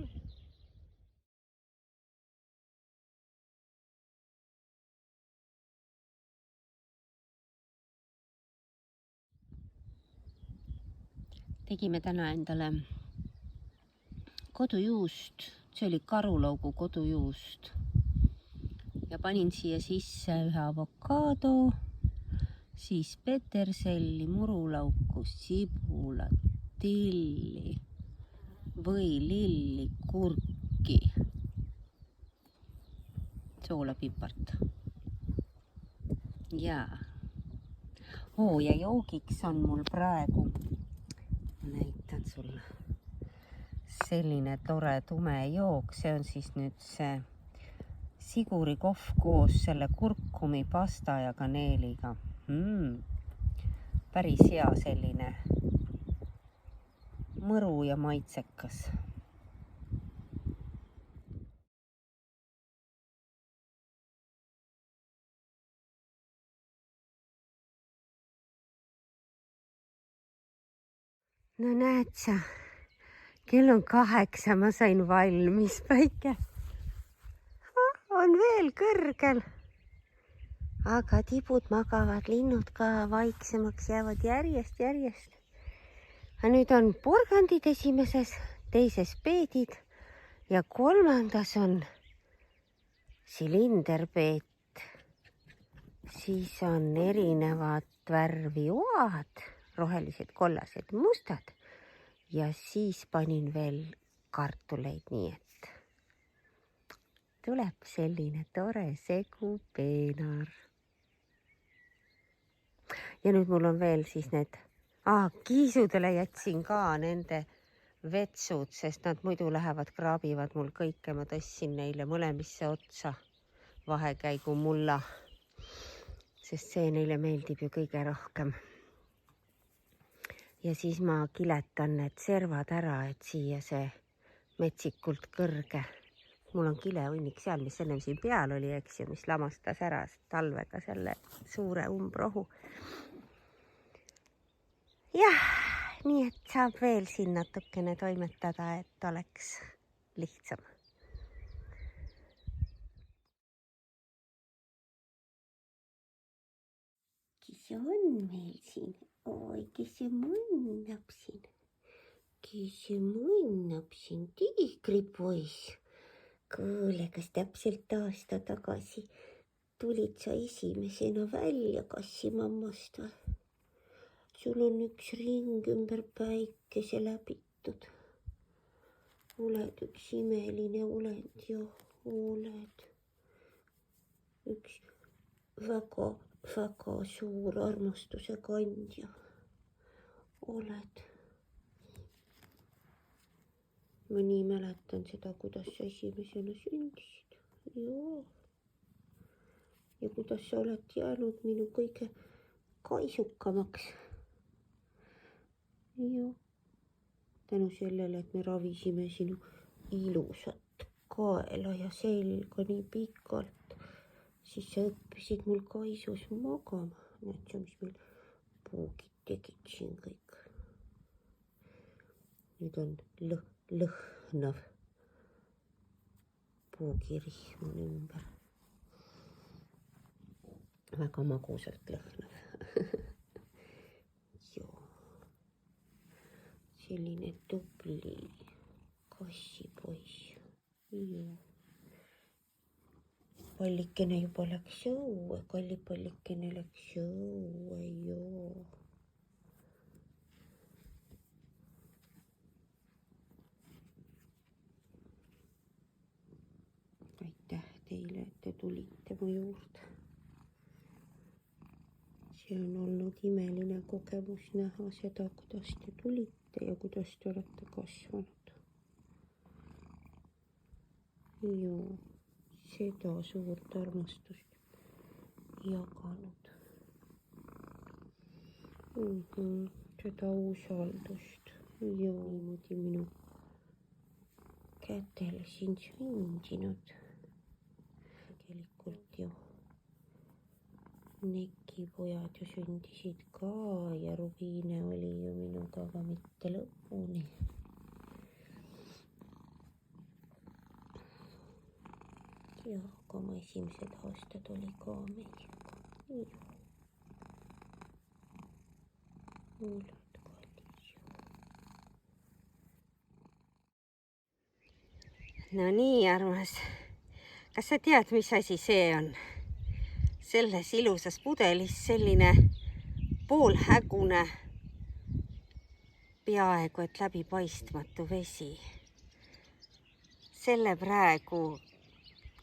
Tegime täna endale kodujuust, see oli karulaugu kodujuust ja panin siia sisse ühe avokaado, siis peterselli, murulauku, sibulat, tilli, võililli, kurki, soola, pipart ja joogiks on mul praegu, näitan sulle, selline tore tume jook, see on siis nüüd see sigurikohv koos selle kurkumi, pasta ja kaneeliga. Päris hea selline mõru ja maitsekas. No näed sa, kell on 8, ma sain valmis, päike on veel kõrgel. Aga tibud magavad, linnud ka vaiksemaks jäävad järjest. Aga nüüd on porgandid esimeses, teises peedid ja kolmandas on silinderpeet. Siis on erinevad värvi oad, rohelised, kollased, mustad ja siis panin veel kartuleid, nii et tuleb selline tore segu peenar. Ja nüüd mul on veel siis need, kiisudele jätsin ka nende vetsud, sest nad muidu lähevad, kraabivad mul kõike. Ma tõssin neile mõlemisse otsa vahekäigu mulla, sest see neile meeldib ju kõige rohkem. Ja siis ma kiletan need servad ära, et siia see metsikult kõrge. Mul on kilehunnik seal, mis ennem siin peal oli, eks ju, mis lamastas ära talvega selle suure umbrohu. Jah, nii et saab veel siin natukene toimetada, et oleks lihtsam. Kes see on meil siin? Oi, kes see mõnnab siin? Kes see mõnnab siin? Tiigripoiss. Kuule, kas täpselt aasta tagasi tulid sa esimesena välja kassimammast või? Sul on üks ring ümber päikese läbitud. Oled üks imeline olend ja oled üks väga suur armastuse kandja. Oled. Ma nii mäletan seda, kuidas sa esimesena sündisid. Ja kuidas sa oled jäänud minu kõige kaisukamaks. Ja tänu sellele, et me ravisime sinu ilusat kaela ja selga nii pikalt, siis sa õppisid mul kaisus magama. Näed sa, mis meil puugid tegid siin kõik. Nüüd on lõhnav puugirihm on ümber. Väga magusalt lõhnav. Selline tubli kassipoiss. Pallikene juba läks õue, kallipallikene läks õue. Aitäh teile, et te tulite mu juurde. See on olnud imeline kogemus näha seda, kuidas te tulite ja kuidas te olete kasvanud. Ja seda suurt armastust jaganud. Seda usaldust ja niimoodi minu kätele siin sündinud. Tegelikult ju nekipojad ju sündisid ka ja Rubiine oli ju minuga, aga mitte lõpuni. ja aga oma esimesed aastad oli ka meiega. oled kallis. No nii, armas. Kas sa tead, mis asi see on? Selles ilusas pudelis selline poolhägune, peaaegu et läbipaistmatu vesi. Selle praegu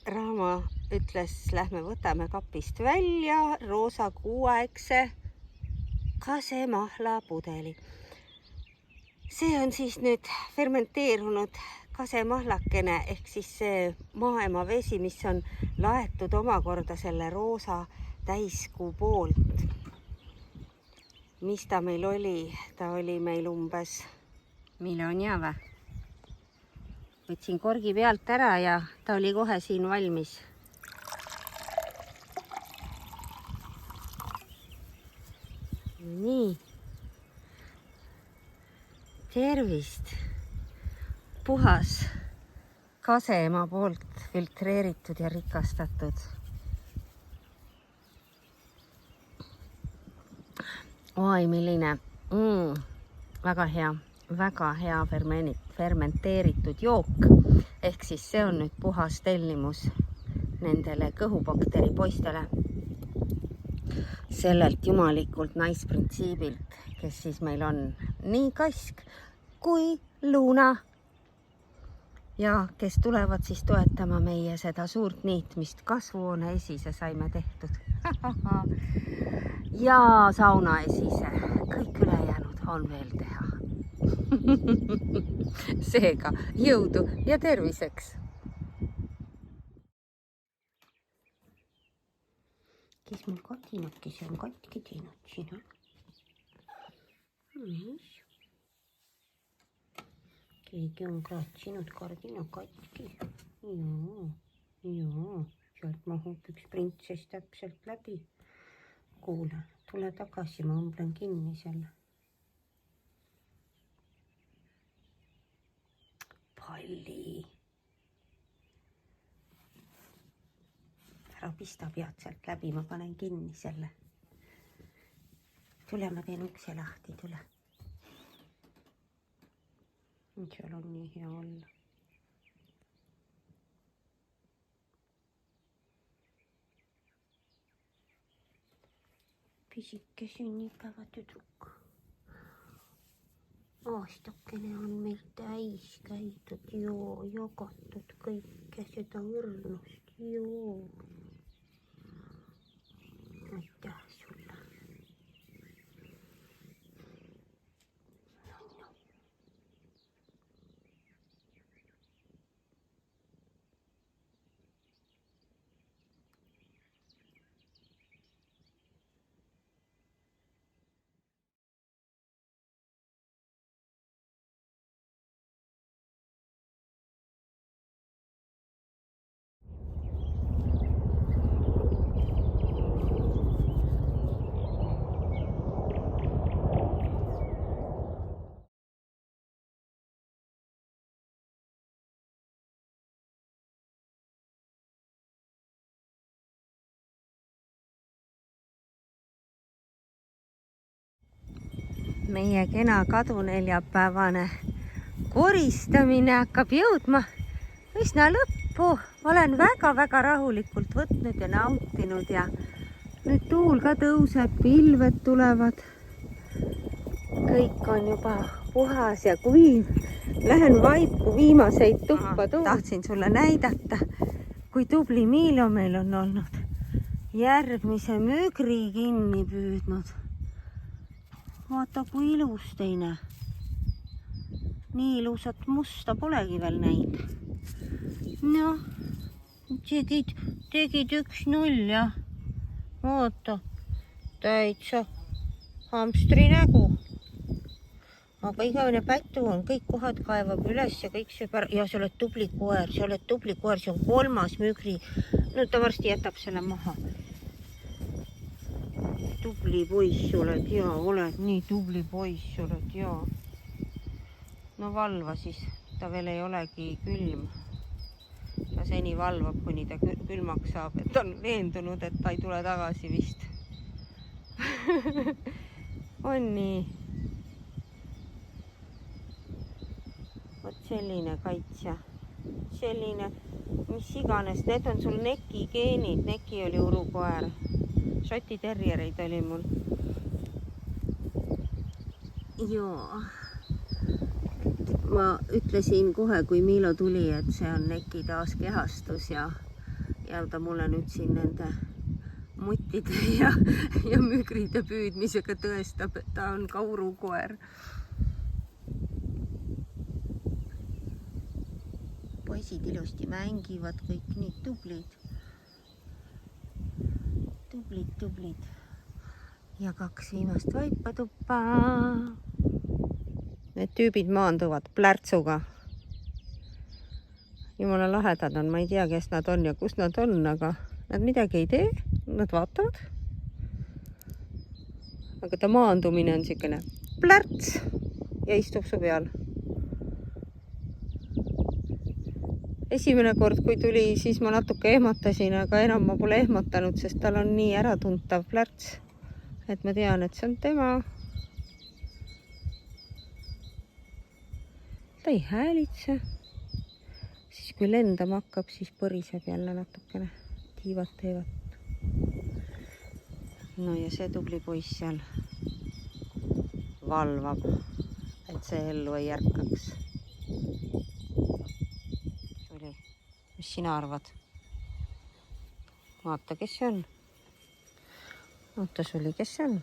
Raama ütles, lähme võtame kapist välja roosa 6-aegse kasemahla pudeli. See on siis nüüd fermenteerunud kasemahlakene ehk siis see maaema vesi, mis on laetud omakorda selle roosa täiskuu poolt. Mis ta meil oli? Ta oli meil umbes miljonia või? Võtsin korgi pealt ära ja ta oli kohe siin valmis. Nii. Tervist. Puhas kaseema poolt filtreeritud ja rikastatud. Oi, milline. Väga hea fermenteeritud jook. Ehk siis see on nüüd puhas tellimus nendele kõhubakteri poistele. Sellelt jumalikult naisprintsiibilt, kes siis meil on nii Kask kui Luuna. Ja kes tulevad siis toetama meie seda suurt niitmist. Kasvuhoone esise saime tehtud. Ja sauna esise. Kõik ülejäänud on veel teha. Seega jõudu ja terviseks. Kes mul kardinakesi on katki teinud sina? Keegi on kraatsinud kardina katki. Joo. Sealt mahub üks printsess täpselt läbi. Kuule, tule tagasi, ma õmblen kinni selle. Palli. Ära pista pead sealt läbi, ma panen kinni selle. Tule, ma teen ukse lahti, tule. Seal on nii hea olla. Pisike sünnipäeva tüdruk. Aastakene on meil täis käidud, jagatud kõike seda õrnust, Aitäh sulle. Meie kena kaduneljapäevane koristamine hakkab jõudma üsna lõppu. Olen väga rahulikult võtnud ja nautinud ja nüüd tuul ka tõuseb, pilved tulevad. Kõik on juba puhas ja kuiv. Lähen vaipu viimaseid tuppa tuua. Tahtsin sulle näidata, kui tubli Miilo meil on olnud. Järgmise mögri kinni püüdnud. Vaata, kui ilus teine. Nii ilusat musta polegi veel näinud. Noh, tegid 1-0 ja vaata, täitsa hamstri nägu. Aga igavene pätu on, kõik kohad kaevab üles ja kõik sööb ära. Ja sa oled tubli koer, see on 3. mögri. No ta varsti jätab selle maha. Tubli poiss oled ja oled nii tubli poiss oled ja. No valva siis, ta veel ei olegi külm. Ta seni valvab, kuni ta külmaks saab, et on veendunud, et ta ei tule tagasi vist. On nii. Vot selline kaitsja. Selline, mis iganes, need on sul Neki geenid. Neki oli urukoer. Šoti terriereid oli mul. Joo. Ma ütlesin kohe, kui Miilo tuli, et see on Neki taaskehastus ja ta mulle nüüd siin nende muttide ja mügride püüdmisega tõestab, et ta on ka urukoer. Poisid ilusti mängivad, kõik nii tublid. Tublid. Ja 2 viimast vaipatuppa. Need tüübid maanduvad plärtsuga. Jumala lahedad on, ma ei tea, kes nad on ja kus nad on, aga nad midagi ei tee, nad vaatavad. Aga ta maandumine on selline plärts ja istub su peal. Esimene kord, kui tuli, siis ma natuke ehmatasin, aga enam ma pole ehmatanud, sest tal on nii äratuntav plärts, et ma tean, et see on tema. Ta ei häälitse. Siis kui lendama hakkab, siis põriseb jälle natukene. Tiivad teevad. No ja see tubli poiss seal valvab, et see ellu ei järkaks. Tuli. Mis sina arvad? Vaata, kes see on? Vaata Suli, kes see on?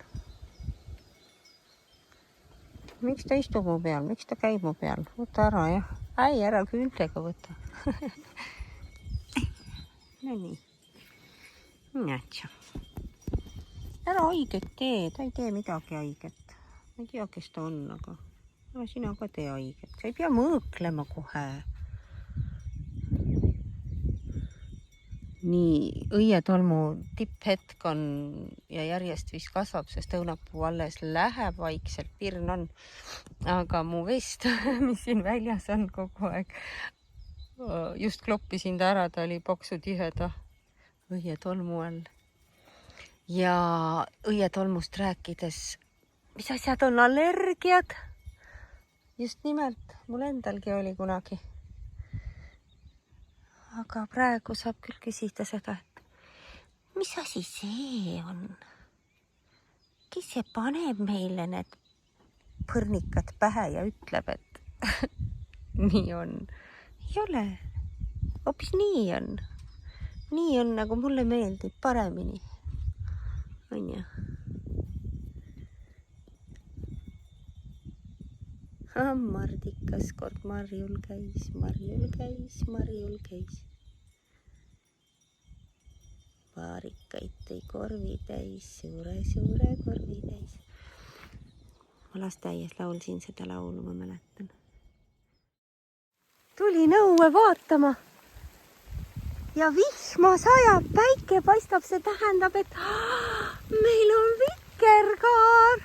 Miks ta istub mu peal? Miks ta käib mu peal? Võta ära, jah. Äi, ära küüntega võta. No nii. Nätsa. Ära haiget tee. Ta ei tee midagi haiget. Ma ei tea, kes ta on, aga sina ka tee haiget. Sa ei pea mõõklema kohe. Nii, õietolmu tipphetk on ja järjest vist kasvab, sest õunapuu alles läheb vaikselt, pirn on. Aga mu vest, mis siin väljas on kogu aeg, just kloppisin ta ära, ta oli paksu tiheda õietolmu all. Ja õietolmust rääkides, mis asjad on allergiad? Just nimelt, mul endalgi oli kunagi. Aga praegu saab küll küsida seda, et mis asi see on? Kes see paneb meile need põrnikad pähe ja ütleb, et nii on? Ei ole. Hoopis nii on. Nii on, nagu mulle meeldib paremini. On ju? Mardikas kord Marjul käis. Paarikaid tõi korvi täis, suure korvi täis. Ma lasteaias laulsin seda laulu, ma mäletan. Tuli Nõue vaatama ja vihma sajab, päike paistab, see tähendab, et meil on vikerkaar.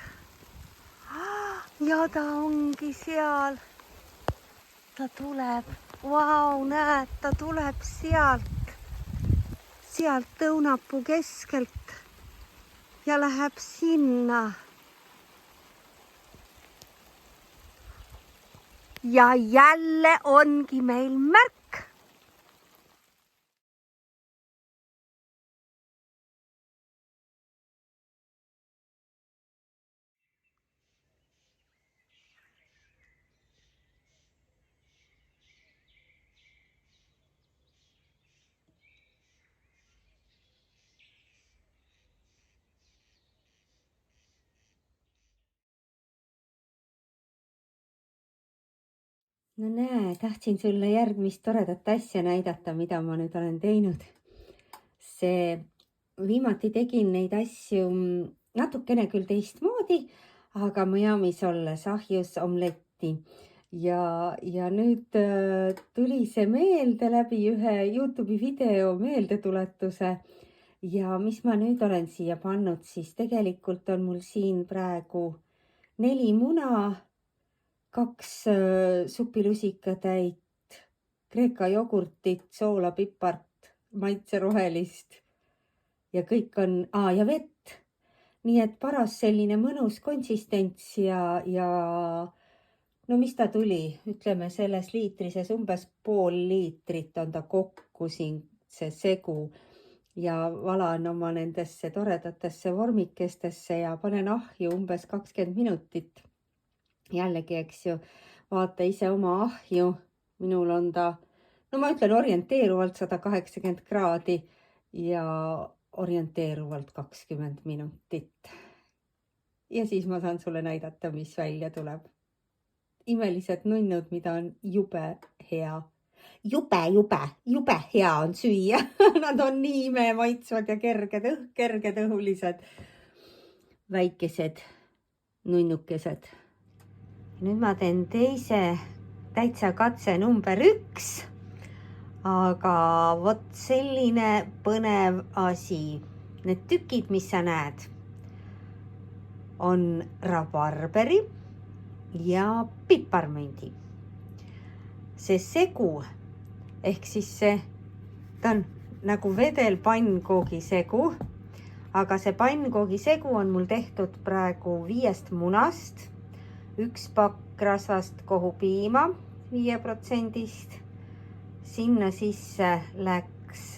Ja ta ongi seal. Ta tuleb. Vau, näed, ta tuleb sealt õunapuu keskelt ja läheb sinna. Ja jälle ongi meil märk. No näe, tahtsin sulle järgmist toredat asja näidata, mida ma nüüd olen teinud. See viimati tegin neid asju natukene küll teistmoodi, aga Miami's olles ahjus omletti. Ja nüüd tuli see meelde läbi ühe YouTube'i video meeldetuletuse. Ja mis ma nüüd olen siia pannud, siis tegelikult on mul siin praegu 4 muna, 2 supilusikatäit kreeka jogurtit, soola, pipart, maitserohelist ja kõik on, ja vett. Nii et paras selline mõnus konsistents ja no mis ta tuli, ütleme selles liitrises umbes pool liitrit on ta kokku siin see segu ja valan oma nendesse toredatesse vormikestesse ja panen ahju umbes 20 minutit. Jällegi, eks ju, vaata ise oma ahju. Minul on ta, no ma ütlen orienteeruvalt 180 kraadi ja orienteeruvalt 20 minutit. Ja siis ma saan sulle näidata, mis välja tuleb. Imelised nunnud, mida on jube hea. Jube hea on süüa. Nad on nii imemaitsvad ja kergedõhulised. Väikesed nunnukesed. Nüüd ma teen teise täitsa katse number 1. Aga vot selline põnev asi. Need tükid, mis sa näed, on rabarberi ja piparmündi. See segu, ehk siis ta on nagu vedel pannkoogisegu, aga see pannkoogisegu on mul tehtud praegu 5 munast, 1 pakk rasvast kohupiima 5%. Sinna sisse läks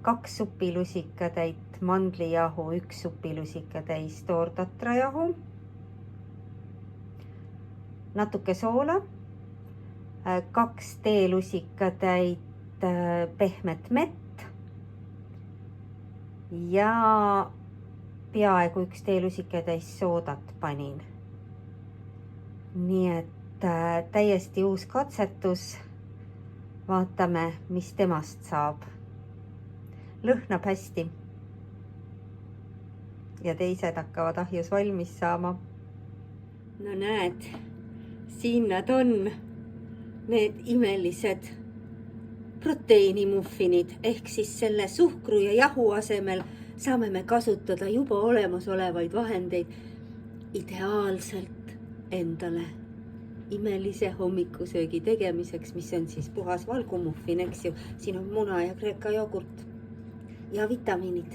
2 supilusikatäit mandlijahu, 1 supilusikatäis toortatrajahu, natuke soola, 2 teelusikatäit pehmet mett ja peaaegu 1 teelusikatäis soodat panin. Nii et täiesti uus katsetus. Vaatame, mis temast saab. Lõhnab hästi. Ja teised hakkavad ahjus valmis saama. No näed, siin nad on. Need imelised proteiinimuffinid, ehk siis selle suhkru ja jahu asemel saame me kasutada juba olemasolevaid vahendeid ideaalselt endale imelise hommikusöögi tegemiseks, mis on siis puhas valgumuffin, eks ju. Siin on muna ja kreeka jogurt ja vitamiinid.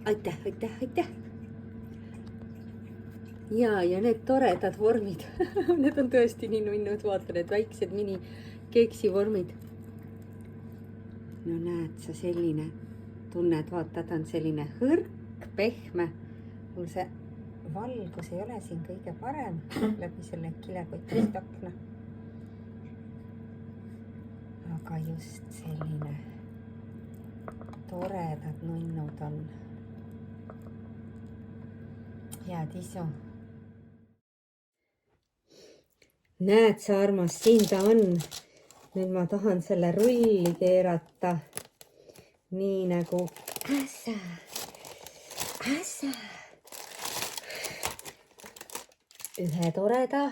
Aitäh. Ja need toredad vormid. Need on tõesti nii nunnud, vaata need väiksed mini keeksi vormid. No näed sa selline, tunned, vaata, ta on selline hõrk, pehme. Mul see valgus ei ole siin kõige parem läbi selle kilekotist akna. Aga just selline toredad nunnud on. Head isu. Näed sa, armas, siin ta on. Nüüd ma tahan selle rulli keerata. Nii nagu äsa. Ühe toreda,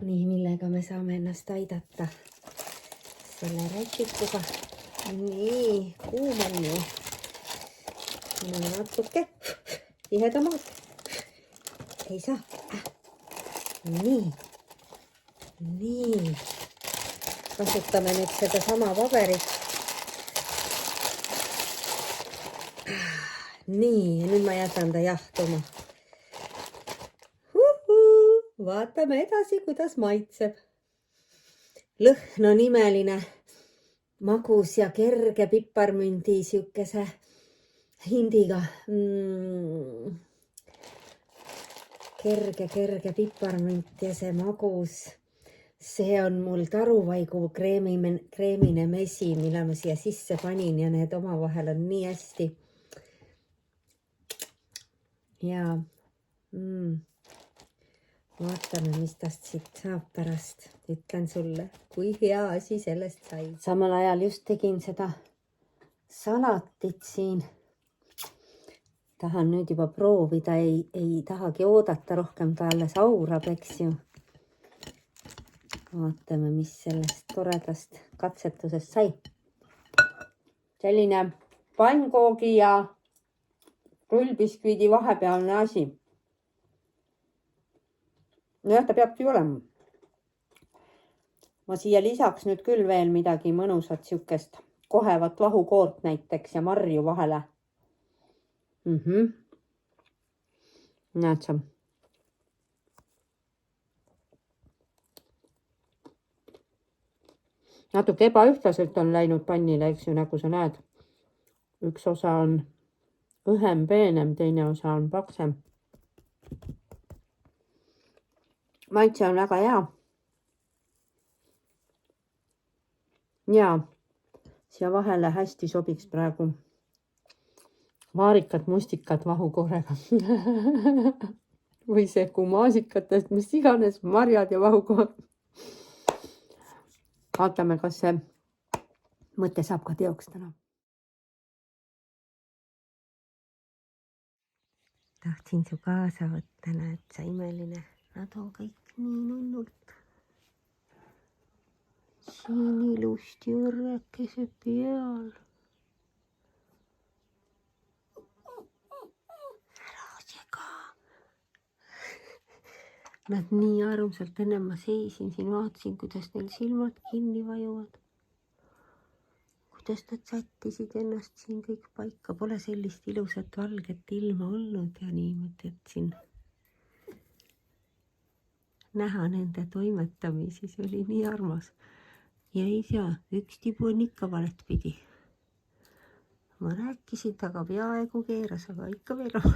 nii millega me saame ennast aidata selle rätsikuga. Nii, kuum on ju. Natuke tihedamalt. Ei saa. Nii. Kasutame nüüd seda sama paberit. Nii, nüüd ma jätan ta jahtuma. Vaatame edasi, kuidas maitseb. Lõhn on imeline, magus ja kerge piparmündi siukese hindiga. Kerge piparmünt ja see magus. See on mul taruvaigu kreemine mesi, mille ma siia sisse panin ja need omavahel on nii hästi. Ja vaatame, mis tast siit saab pärast. Ütlen sulle, kui hea asi sellest sai. Samal ajal just tegin seda salatit siin. Tahan nüüd juba proovida, ei tahagi oodata rohkem, ta alles aurab, eks ju. Vaatame, mis sellest toredast katsetusest sai. Selline pannkoogi ja rullbiskviidi vahepealne asi. No jah, ta peabki olema. ma siia lisaks nüüd küll veel midagi mõnusat siukest kohevat vahukoort näiteks ja marju vahele. Näed sa? Natuke ebaühtlaselt on läinud pannile, eks ju, nagu sa näed. Üks osa on õhem, peenem, teine osa on paksem. Maitse on väga hea. Ja siia vahele hästi sobiks praegu vaarikad mustikad vahukoorega. Või see kumaasikatest, mis iganes, marjad ja vahukoor. Vaatame, kas see mõte saab ka teoks täna. Tahtsin su kaasa võtta, näed sa imeline. Nad on kõik nii nunnult. Siin ilusti õrrekese peal. Ära sega. Nad nii armsalt, enne ma seisin siin, vaatasin, kuidas neil silmad kinni vajuvad. Kuidas nad sättisid ennast siin kõik paika. Pole sellist ilusat valget ilma olnud ja niimoodi, et siin näha nende toimetamisi, see oli nii armas. Ja ei tea, üks tibu on ikka valet pidi. Ma rääkisin, taga peaaegu keeras, aga ikka veel on.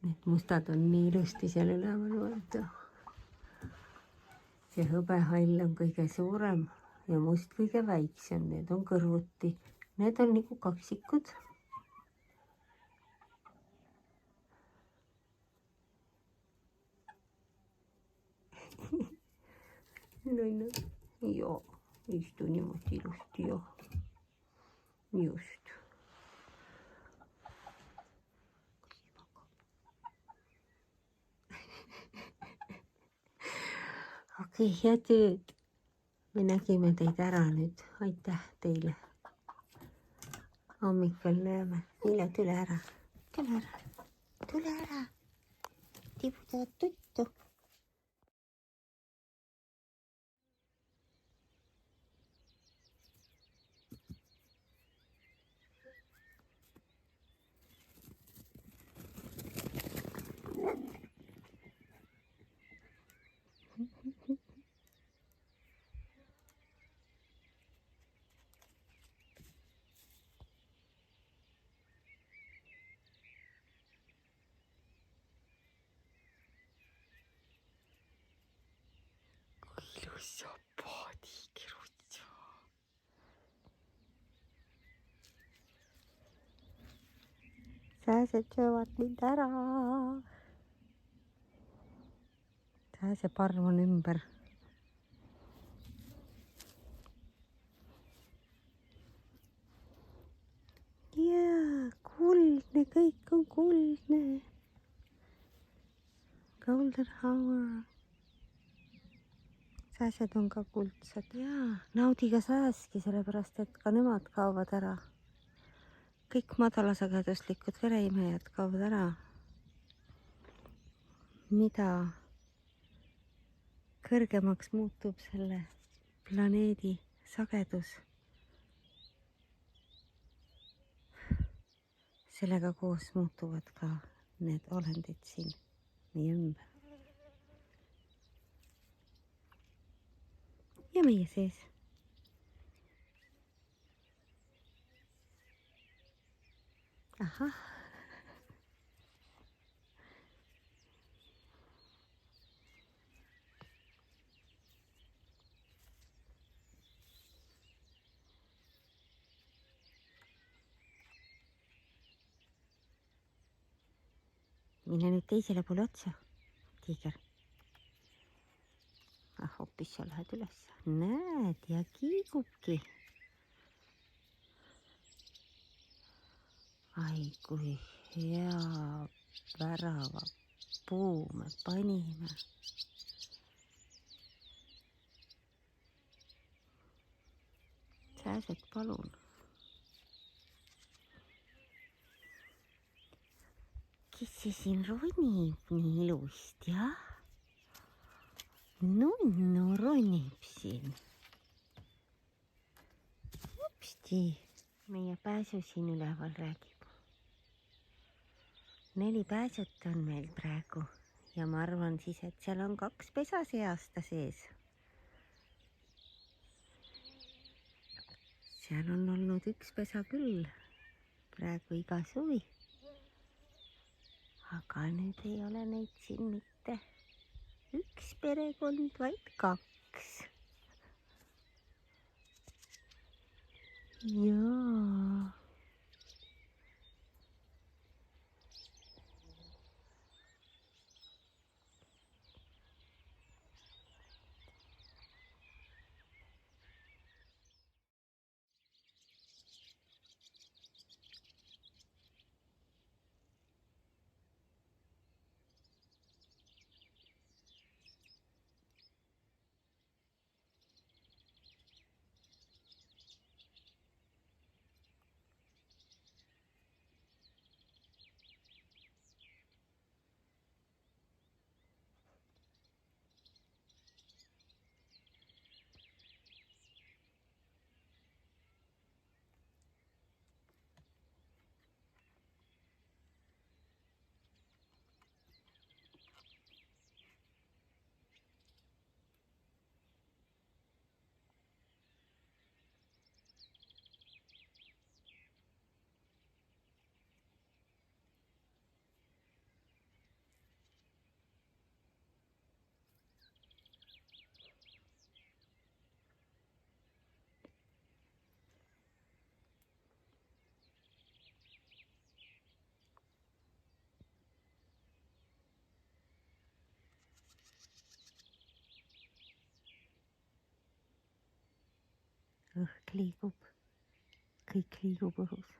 Need mustad on nii ilusti seal üleval vaata. See hõbehall on kõige suurem ja must kõige väiksem. Need on kõrvuti. Need on nagu kaksikud. Joo, istu niimoodi ilusti jo. Just. Okei, head tööd. Me nägime teid ära nüüd. Aitäh teile. Hommikul näeme. Vilja, tule ära. Tule ära. Tule ära. Tibu tahad tuttu. Ilus ja paadikirutsa. Sääsed söövad mind ära. Sääseparv on ümber. Jaa, kuldne, kõik on kuldne. Golden hour. Sääsed on ka kuldsed. Jaa, naudi ka sääski, sellepärast et ka nemad kaovad ära. Kõik madalasageduslikud vereimejad kaovad ära. Mida kõrgemaks muutub selle planeedi sagedus, sellega koos muutuvad ka need olendid siin meie ümber. Ja meie sees. Ahah. Mine nüüd teisele poole otsa, tiiger. Hoopis sa lähed üles. Näed ja kiigubki. Ai, kui hea värava puu me panime. Sääsed, palun. Kiss. see siin ronib nii ilusti, jah? Nunnu ronib siin. Hopsti, meie Pääsu siin üleval räägib. 4 pääsut on meil praegu ja ma arvan siis, et seal on 2 pesaseasta sees. Seal on olnud 1 pesa küll praegu iga suvi. Aga nüüd ei ole neid siin mitte 1 perekond, vaid 2. Jaa. Õhk liigub, kõik liigub õhus.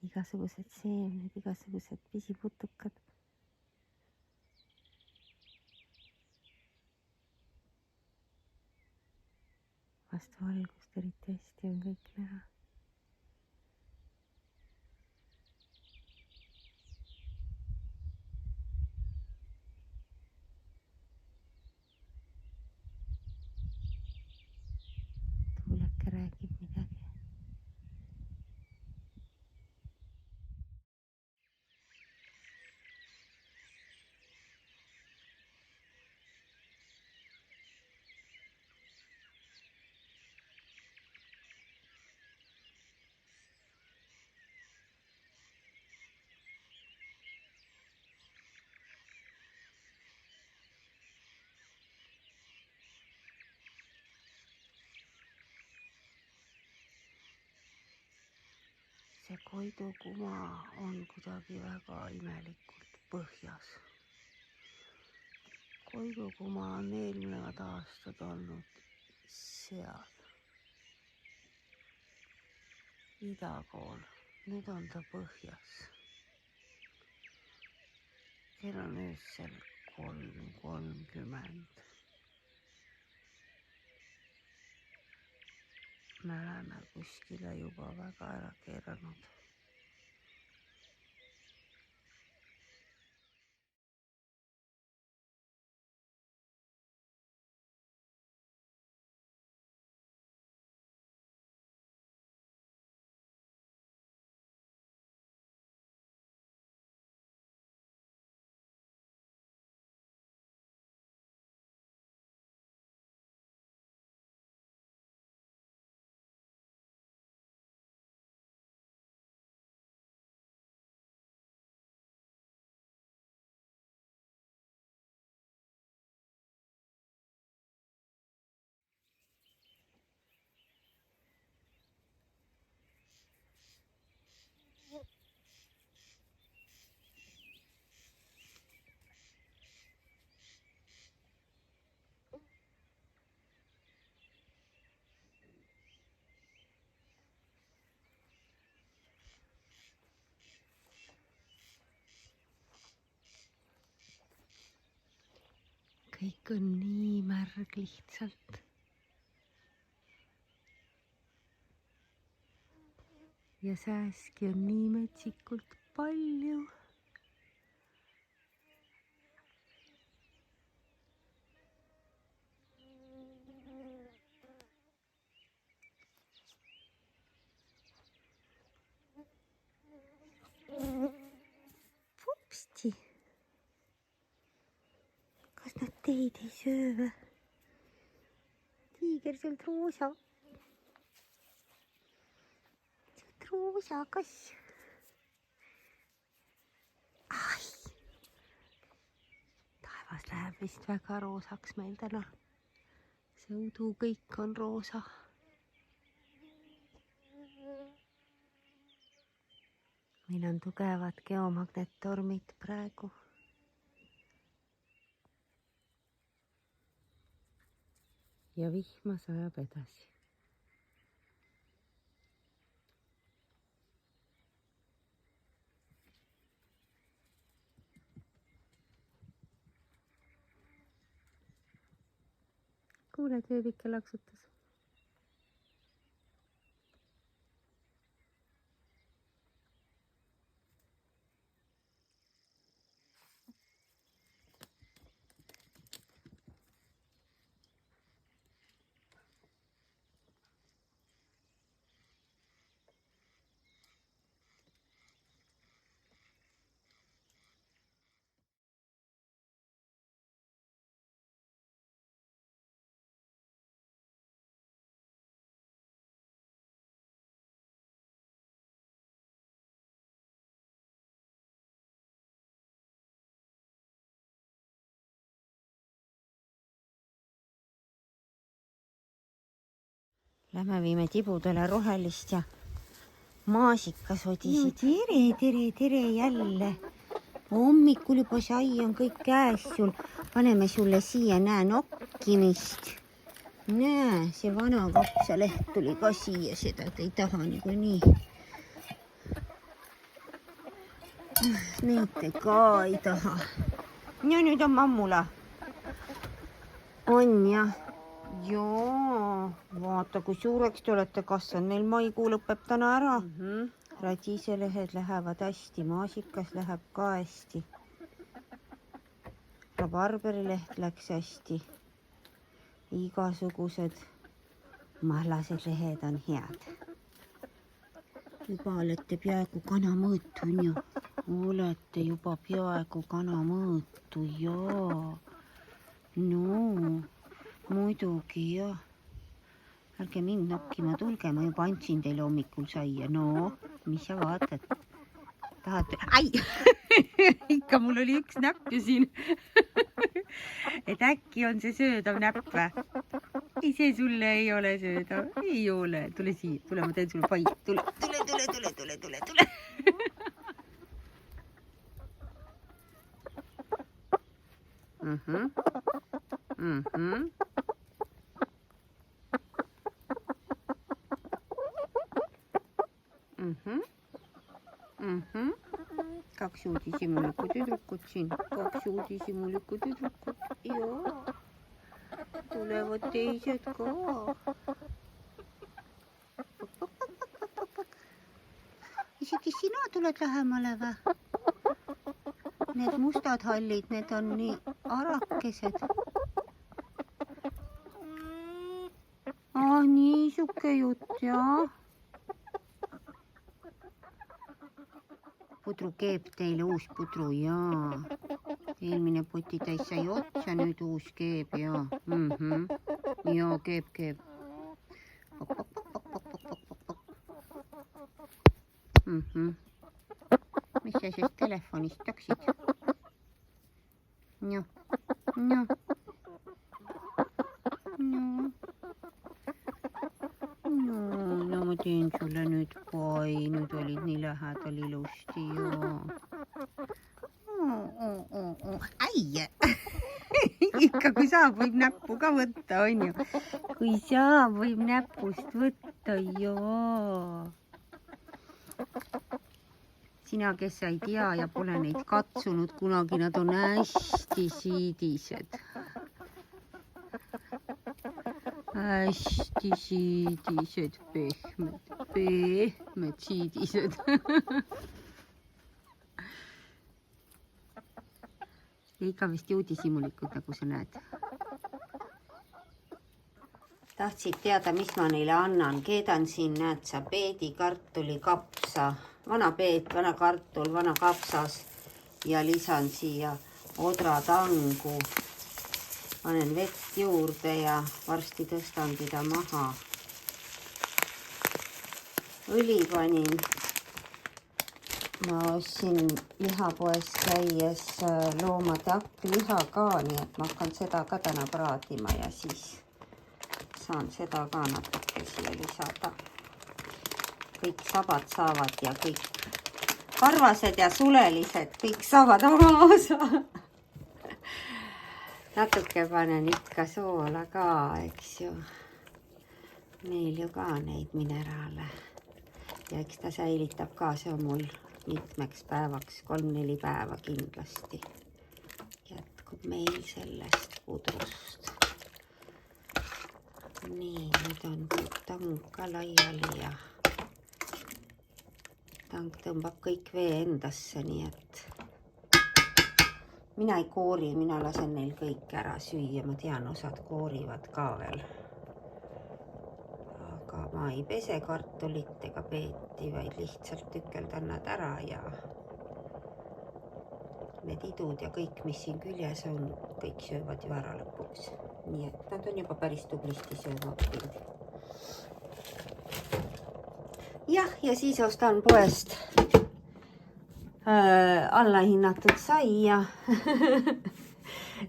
Igasugused seemned, igasugused pisiputukad. Vastu valgust eriti hästi on kõik näha. Tuuleke räägib midagi. See Koidu kuma on kuidagi väga imelikult põhjas. Koidu kuma on eelnevad aastad olnud seal. Idapool, nüüd on ta põhjas. Kell on öösel 3:30. Me oleme kuskile juba väga ära keeranud. Kõik on nii märg lihtsalt. ja sääski on nii metsikult palju. Pupsti. Kas nad teid ei söö või? Tiiger, sealt roosa. Sealt roosa kass. Ai. Taevas läheb vist väga roosaks meil täna. See udu kõik on roosa. Meil on tugevad geomagnettormid praegu. Ja vihma sajab edasi. Kuuled, ööbike laksutas. Lähme viime tibudele rohelist ja maasikasodisi. Tere jälle. Hommikul juba sai on kõik käes sul. Paneme sulle siia, näe, nokkimist. Näe, see vana kapsaleht tuli ka siia, seda te ei taha niikuinii. Neid te ka ei taha. Ja nüüd on mammula. On jah. Joo, vaata kui suureks te olete kasvanud. Meil maikuu lõpeb täna ära. Radiselehed lähevad hästi, maasikas läheb ka hästi. Rabarberileht läks hästi. Igasugused mahlased lehed on head. Juba olete peaaegu kanamõõtu, on ju? Olete juba peaaegu kanamõõtu, joo. No, muidugi, jah. Ärge mind nokkima, tulge, ma juba andsin teile hommikul saia. No, mis sa vaatad? Tahate? Ai! Ikka mul oli üks näpp ju siin. Et äkki on see söödav näpp või? Ei, see sulle ei ole söödav. Ei ole. Tule siia. Tule, ma teen sulle pai. Tule. Kaks uudishimulikku tüdrukut siin. Kaks uudishimulikku tüdrukut. Joo. Tulevad teised ka. Isegi sina tuled lähemale või? Need mustad hallid, need on nii arakesed. Niisuke jutt, jah. Pudru keeb teile, uus pudru, jaa. Eelmine potitäis sai otsa, nüüd uus keeb, jaa. Jaa, keeb. Mis sa sest telefonist taksid? No, ma teen sulle nüüd pai, nüüd olid nii lähedal ilusti, joo. Ai! Ikka kui saab, võib näppu ka võtta, on ju? Kui saab, võib näpust võtta, joo. Sina, kes sa ei tea ja pole neid katsunud kunagi, nad on hästi siidised. Hästi siidised, pehmed siidised. Ikka vist juudisimulikud, nagu sa näed. Tahtsid teada, mis ma neile annan. Keedan siin, näed sa, peedi, kartuli, kapsa. Vana peed, vana kartul, vana kapsas. Ja lisan siia odratangu. Panen vett juurde ja varsti tõstan teda maha. Õli panin. Ma ostsin lihapoes käies loomade hakkliha ka, nii et ma hakkan seda ka täna praadima ja siis saan seda ka natuke siia lisada. Kõik sabad saavad ja kõik karvased ja sulelised, kõik saavad oma osa. Natuke panen ikka soola ka, eks ju. Meil ju ka neid mineraale. Ja eks ta säilitab ka, see on mul mitmeks päevaks, 3-4 päeva kindlasti. Jätkub meil sellest pudrust. Nii, nüüd on tang ka laiali ja tang tõmbab kõik vee endasse, nii et mina ei koori, mina lasen neil kõik ära süüa. Ma tean, osad koorivad ka veel. Aga ma ei pese kartulit ega peeti, vaid lihtsalt tükeldan nad ära ja need idud ja kõik, mis siin küljes on, kõik söövad ju ära lõpuks. Nii et nad on juba päris tublisti sööma õppinud. Jah, ja siis ostan poest allahinnatud saia.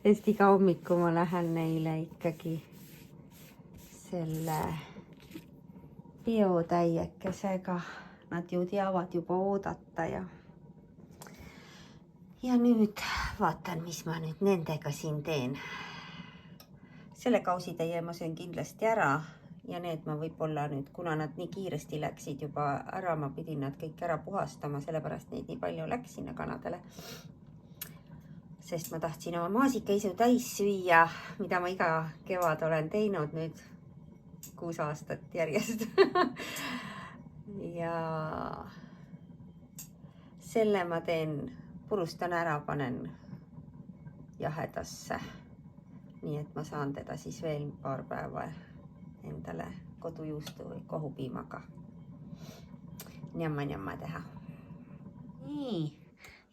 Sest iga hommiku ma lähen neile ikkagi selle biotäiekesega. Nad ju teavad juba oodata ja nüüd vaatan, mis ma nüüd nendega siin teen. Selle kausitäie ma söön kindlasti ära ja need ma võib-olla nüüd, kuna nad nii kiiresti läksid juba ära, ma pidin nad kõik ära puhastama, sellepärast neid nii palju läks sinna kanadele. Sest ma tahtsin oma maasikaisu täis süüa, mida ma iga kevad olen teinud nüüd 6 aastat järjest. Ja selle ma teen, purustan ära, panen jahedasse. Nii et ma saan teda siis veel paar päeva endale kodujuustu või kohupiimaga njamma teha. Nii,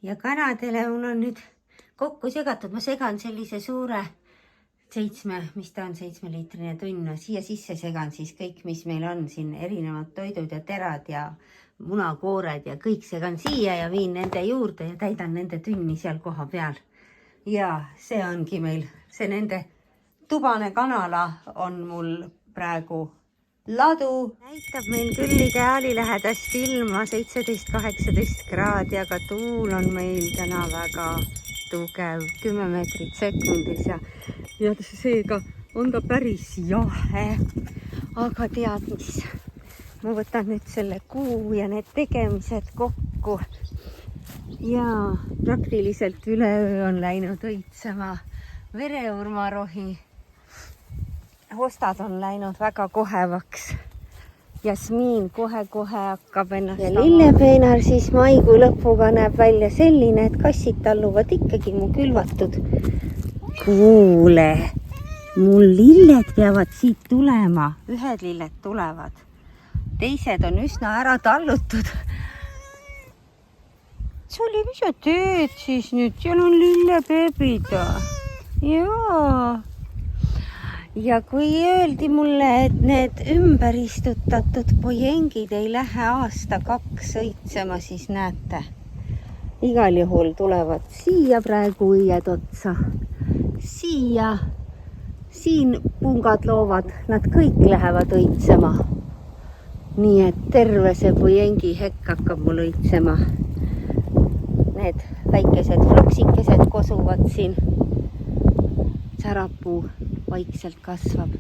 ja kanadele mul on nüüd kokku segatud. Ma segan sellise suure 7-liitrine tunn. Siia sisse segan siis kõik, mis meil on siin, erinevad toidud ja terad ja munakoored ja kõik segan siia ja viin nende juurde ja täidan nende tünni seal koha peal. Ja see ongi meil, see nende tubane kanala on mul praegu ladu. Näitab meil küll ideaali lähedast ilma 17-18 kraadi, aga tuul on meil täna väga tugev, 10 meetrit sekundis ja seega on ta päris jahe. Aga tead mis, ma võtan nüüd selle kuu ja need tegemised kokku ja praktiliselt üleöö on läinud õitsema vereurmarohi. Hostad on läinud väga kohevaks. Jasmiin kohe-kohe hakkab ennast ja lillepeenar siis maikuu lõpuga näeb välja selline, et kassid talluvad ikkagi mu külvatud. Kuule, mul lilled peavad siit tulema. Ühed lilled tulevad. Teised on üsna ära tallutud. Suli, mis sa teed siis nüüd? Seal on lillebeebid. Jaa. Ja kui öeldi mulle, et need ümberistutatud pojengid ei lähe aasta-2 õitsema, siis näete, igal juhul tulevad siia praegu õied otsa. Siia, siin pungad loovad, nad kõik lähevad õitsema. Nii et terve see pojengi hekk hakkab mul õitsema. Need väikesed floksikesed kosuvad siin. Sarapuu vaikselt kasvab.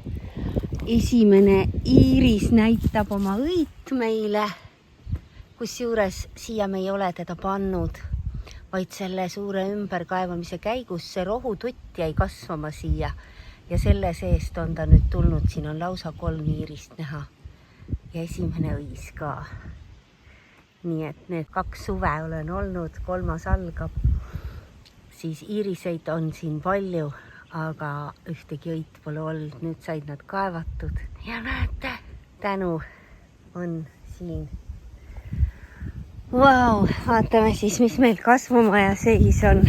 Esimene iiris näitab oma õit meile, kusjuures siia me ei ole teda pannud, vaid selle suure ümberkaevamise käigus see rohututt jäi kasvama siia ja selle seest on ta nüüd tulnud. Siin on lausa 3 iirist näha ja esimene õis ka. Nii et need 2 suve olen olnud, 3. algab. Siis iiriseid on siin palju, aga ühtegi õit pole olnud. Nüüd said nad kaevatud ja näete, tänu on siin. Vau, vaatame siis, mis meil kasvumaja seis on.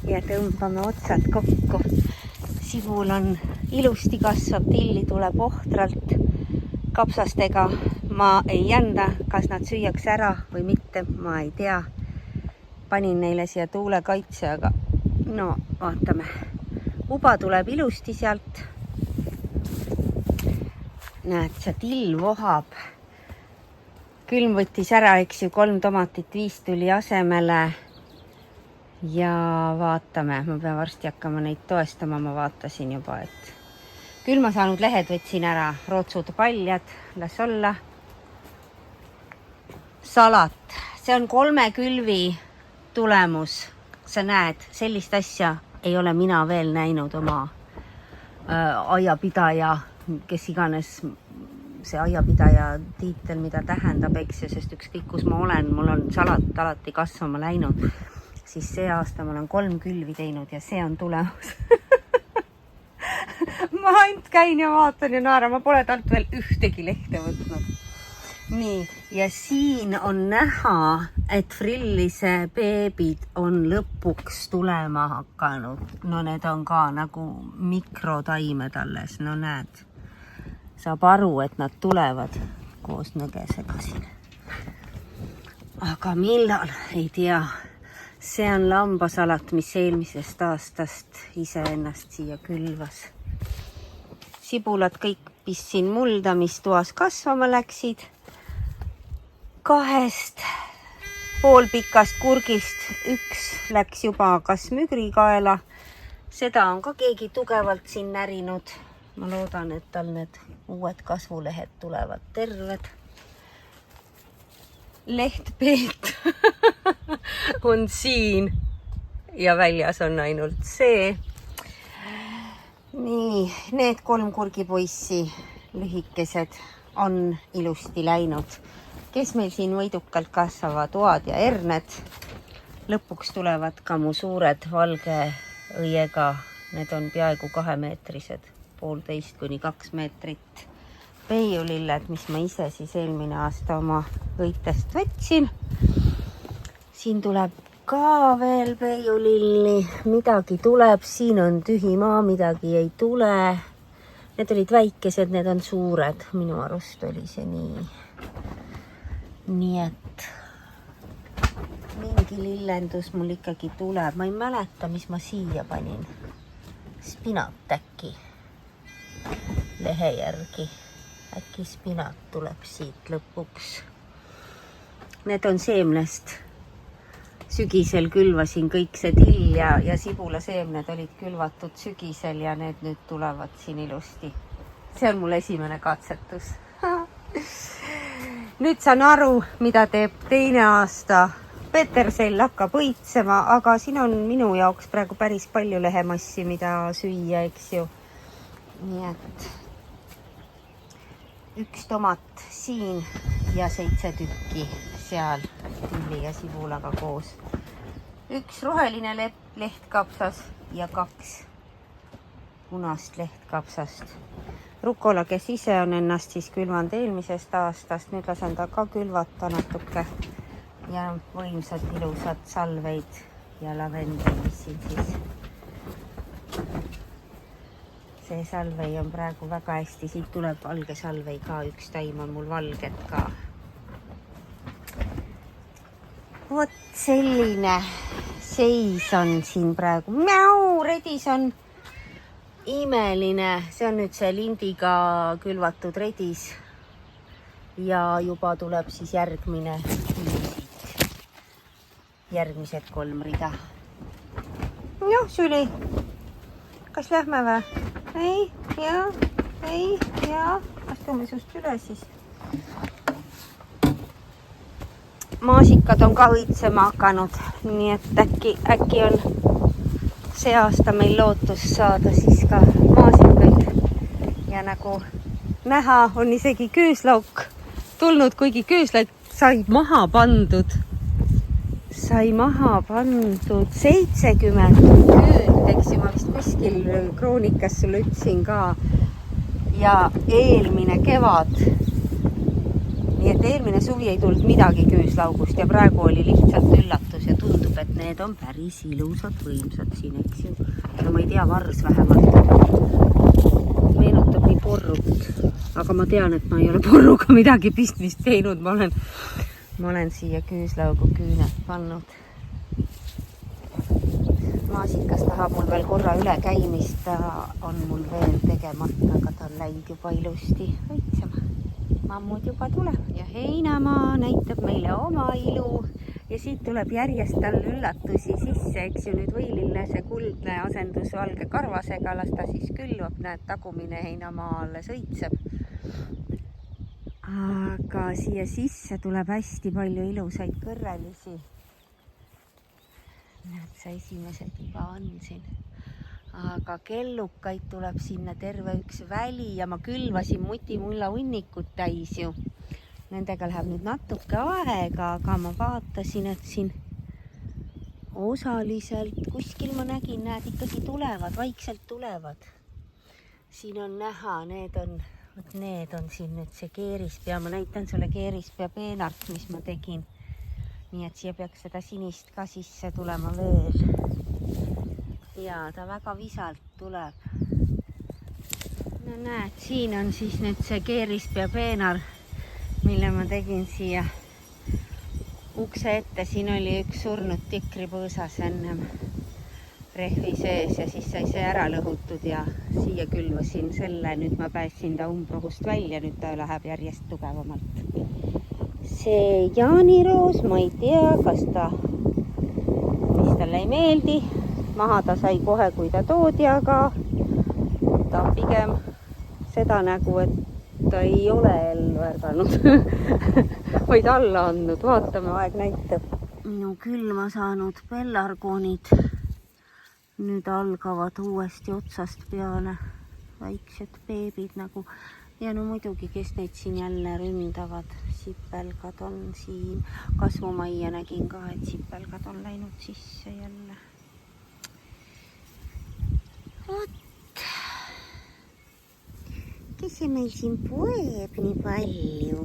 Ja tõmbame otsad kokku. Sibul on ilusti kasvab, tilli tuleb ohtralt. Kapsastega ma ei jända, kas nad süüaks ära või mitte, ma ei tea. Panin neile siia tuulekaitse, aga no vaatame. Uba tuleb ilusti sealt. Näed, see till vohab. Külm võttis ära, eks ju, 3 tomatit, 5 tuli asemele. Ja vaatame, ma pean varsti hakkama neid toestama, ma vaatasin juba, et külma saanud lehed võtsin ära, rootsud, paljad, las olla. Salat, see on 3 külvi tulemus. Sa näed, sellist asja ei ole mina veel näinud oma aiapidaja, kes iganes see aiapidaja tiitel, mida tähendab, eks ju, sest ükskõik kus ma olen, mul on salat alati kasvama läinud. Siis see aasta ma olen 3 külvi teinud ja see on tulemus. Ma ainult käin ja vaatan ja naeran, ma pole talt veel ühtegi lehte võtnud. Nii, ja siin on näha, et frillise beebid on lõpuks tulema hakanud. No need on ka nagu mikrotaimed alles, no näed. Saab aru, et nad tulevad koos nõgesega siin. Aga millal, ei tea. See on lambasalat, mis eelmisest aastast ise ennast siia külvas. Sibulad kõik pissin mulda, mis toas kasvama läksid. 2 poolpikast kurgist 1 läks juba kas mügrikaela. Seda on ka keegi tugevalt siin närinud. Ma loodan, et tal need uued kasvulehed tulevad terved. Lehtpeet on siin ja väljas on ainult see. Nii, need 3 kurgipoissi lühikesed on ilusti läinud. Kes meil siin võidukalt kasvavad, oad ja herned. Lõpuks tulevad ka mu suured valge õiega. Need on peaaegu 2-meetrised, 1,5 kuni 2 meetrit. Peiulilled, mis ma ise siis eelmine aasta oma õitest võtsin. Siin tuleb ka veel peiulilli, midagi tuleb, siin on tühi maa, midagi ei tule. Need olid väikesed, need on suured, minu arust oli see nii. Nii et mingi lillendus mul ikkagi tuleb, ma ei mäleta, mis ma siia panin. Spinat äkki, lehe järgi. Äkki spinat tuleb siit lõpuks. Need on seemnest. Sügisel külvasin kõik see till ja sibula seemned olid külvatud sügisel ja need nüüd tulevad siin ilusti. See on mul esimene katsetus. Nüüd saan aru, mida teeb teine aasta. Petersell hakkab õitsema, aga siin on minu jaoks praegu päris palju lehemassi, mida süüa, eks ju. Nii et 1 tomat siin ja 7 tükki seal tilli ja sibulaga koos. 1 roheline lehtkapsas ja 2 punast lehtkapsast. Rukola, kes ise on ennast siis külvanud eelmisest aastast, nüüd lasen ta ka külvata natuke. Ja võimsad ilusad salveid ja lavendel, mis siin siis. See salvei on praegu väga hästi, siit tuleb valge salvei ka, 1 taim on mul valget ka. Vot selline seis on siin praegu. Mäu, redis on imeline. See on nüüd see lindiga külvatud redis. Ja juba tuleb siis järgmine siit. Järgmised 3 rida. Noh, Süli, kas lähme või? Ei, ja, astume sust üle siis. Maasikad on ka õitsema hakanud, nii et äkki on see aasta meil lootus saada siis ka maasikaid. Ja nagu näha, on isegi küüslauk tulnud, kuigi küüslaid sai maha pandud 70 küünt, eks ju, ma vist kuskil kroonikas sulle ütlesin ka. Ja eelmine kevad, nii et eelmine suvi ei tulnud midagi küüslaugust ja praegu oli lihtsalt üllatus ja tundub, et need on päris ilusad võimsad siin, eks ju. No ma ei tea, vars vähemalt. Meenutab nii porrut, aga ma tean, et ma ei ole porruga midagi pistmist teinud. Ma olen siia küüslaugu küüned pannud. Maasikas tahab mul veel korra üle käimist, on mul veel tegemata, aga ta on läinud juba ilusti õitsema. Mammud juba tuleb ja heinamaa näitab meile oma ilu ja siit tuleb järjest tal üllatusi sisse, eks ju, nüüd võilille see kuldne asendus valge karvasega, las ta siis külvab, näed, tagumine heinamaa alles õitseb. Aga siia sisse tuleb hästi palju ilusaid kõrrelisi. Näed, sa esimesed juba on siin. Aga kellukaid tuleb sinna terve üks väli ja ma külvasin mutimulla hunnikut täis ju. Nendega läheb nüüd natuke aega, aga ma vaatasin, et siin osaliselt kuskil ma nägin, näed, ikkagi tulevad, vaikselt tulevad. Siin on näha, need on siin nüüd see keerispea, ma näitan sulle keerispea peenart, mis ma tegin. Nii et siia peaks seda sinist ka sisse tulema veel. Ja ta väga visalt tuleb. No näed, siin on siis nüüd see keerispea peenar, mille ma tegin siia ukse ette. Siin oli üks surnud tikripõõsas ennem rehvi sees ja siis sai see ära lõhutud ja siia külvasin selle. Nüüd ma pääsin ta umbrohust välja, nüüd ta läheb järjest tugevamalt. See jaaniroos, ma ei tea, mis talle ei meeldi. Maha ta sai kohe, kui ta toodi, aga ta on pigem seda nägu, et ta ei ole ellu ärganud, vaid alla andnud. Vaatame, aeg näitab. Minu külma saanud pellargoonid nüüd algavad uuesti otsast peale. Väiksed beebid nagu. Ja no muidugi, kes neid siin jälle ründavad. Sipelgad on siin. Kasvumajja nägin ka, et sipelgad on läinud sisse jälle. Vot. Kes see meil siin poeb nii palju?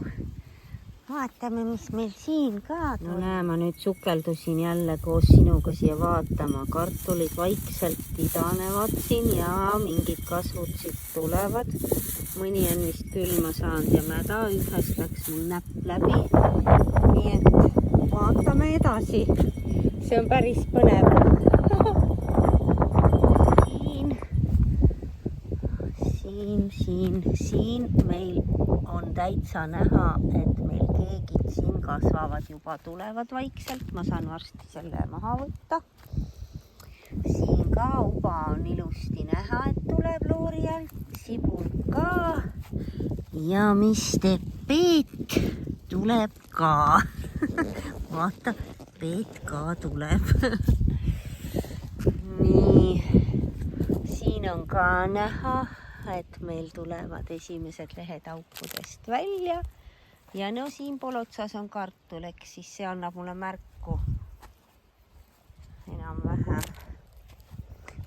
Vaatame, mis meil siin ka tuleb. No näe, ma nüüd sukeldusin jälle koos sinuga siia vaatama. Kartulid vaikselt idanevad siin ja mingid kasvud siit tulevad. Mõni on vist külma saanud ja mäda. Ühest läks mul näpp läbi. Nii et vaatame edasi. See on päris põnev. Siin meil on täitsa näha, et meil keegid siin kasvavad, juba tulevad vaikselt. Ma saan varsti selle maha võtta. Siin ka uba on ilusti näha, et tuleb loori alt. Sibul ka. Ja mis teeb Peet? Tuleb ka. Vaata, Peet ka tuleb. Nii. Siin on ka näha, et meil tulevad esimesed lehed aukudest välja ja no siin polotsas on kartul, eks siis see annab mulle märku enam-vähem.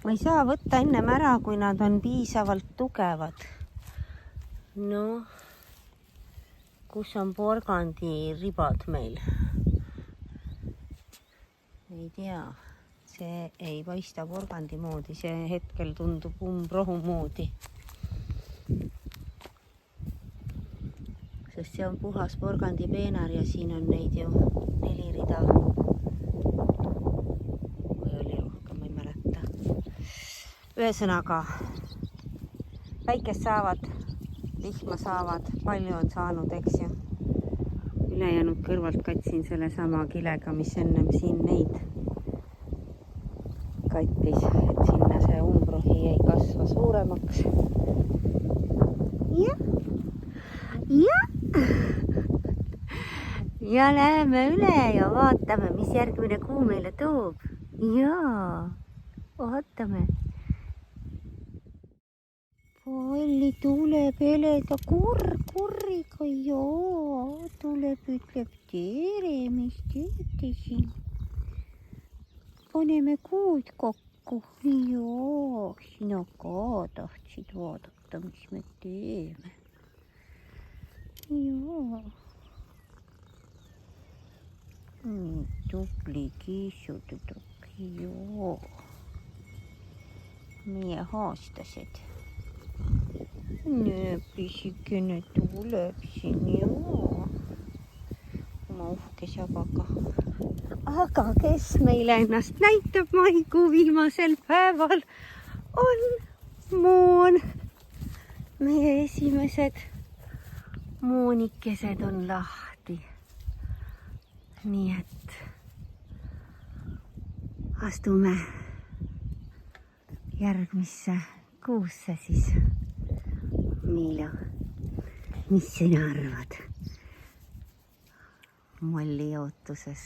Ma ei saa võtta ennem ära, kui nad on piisavalt tugevad. No, kus on porgandiribad meil? Ei tea, see ei paista porgandi moodi, see hetkel tundub umbrohu moodi. Sest see on puhas porgandi peenar ja siin on neid ju 4 rida. Või oli rohkem, ma ei mäleta. Ühesõnaga, päikest saavad, vihma saavad, palju on saanud, eks ju. Ülejäänud kõrvalt katsin selle sama kilega, mis ennem siin neid kattis, et sinna see umbrohi ei kasva suuremaks. Ja läheme üle ja vaatame, mis järgmine kuu meile toob. Jaa, vaatame. Valli tuleb heleda kurriga, joo, tuleb, ütleb tere, mis teete siin? Paneme kuud kokku, joo, sina ka tahtsid vaadata, mis me teeme. Joo. Tubli kiisutüdruk, joo. Meie haastased. Pisikene tuleb siin, joo. Oma uhke sabaga. Aga kes meile ennast näitab maikuu viimasel päeval on Moon. Meie esimesed moonikesed on lahti. Nii et astume järgmisse kuusse siis. Miila, mis sina arvad? Molli ootuses.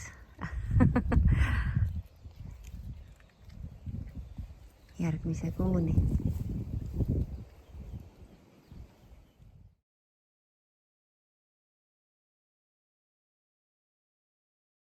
Järgmise kuuni.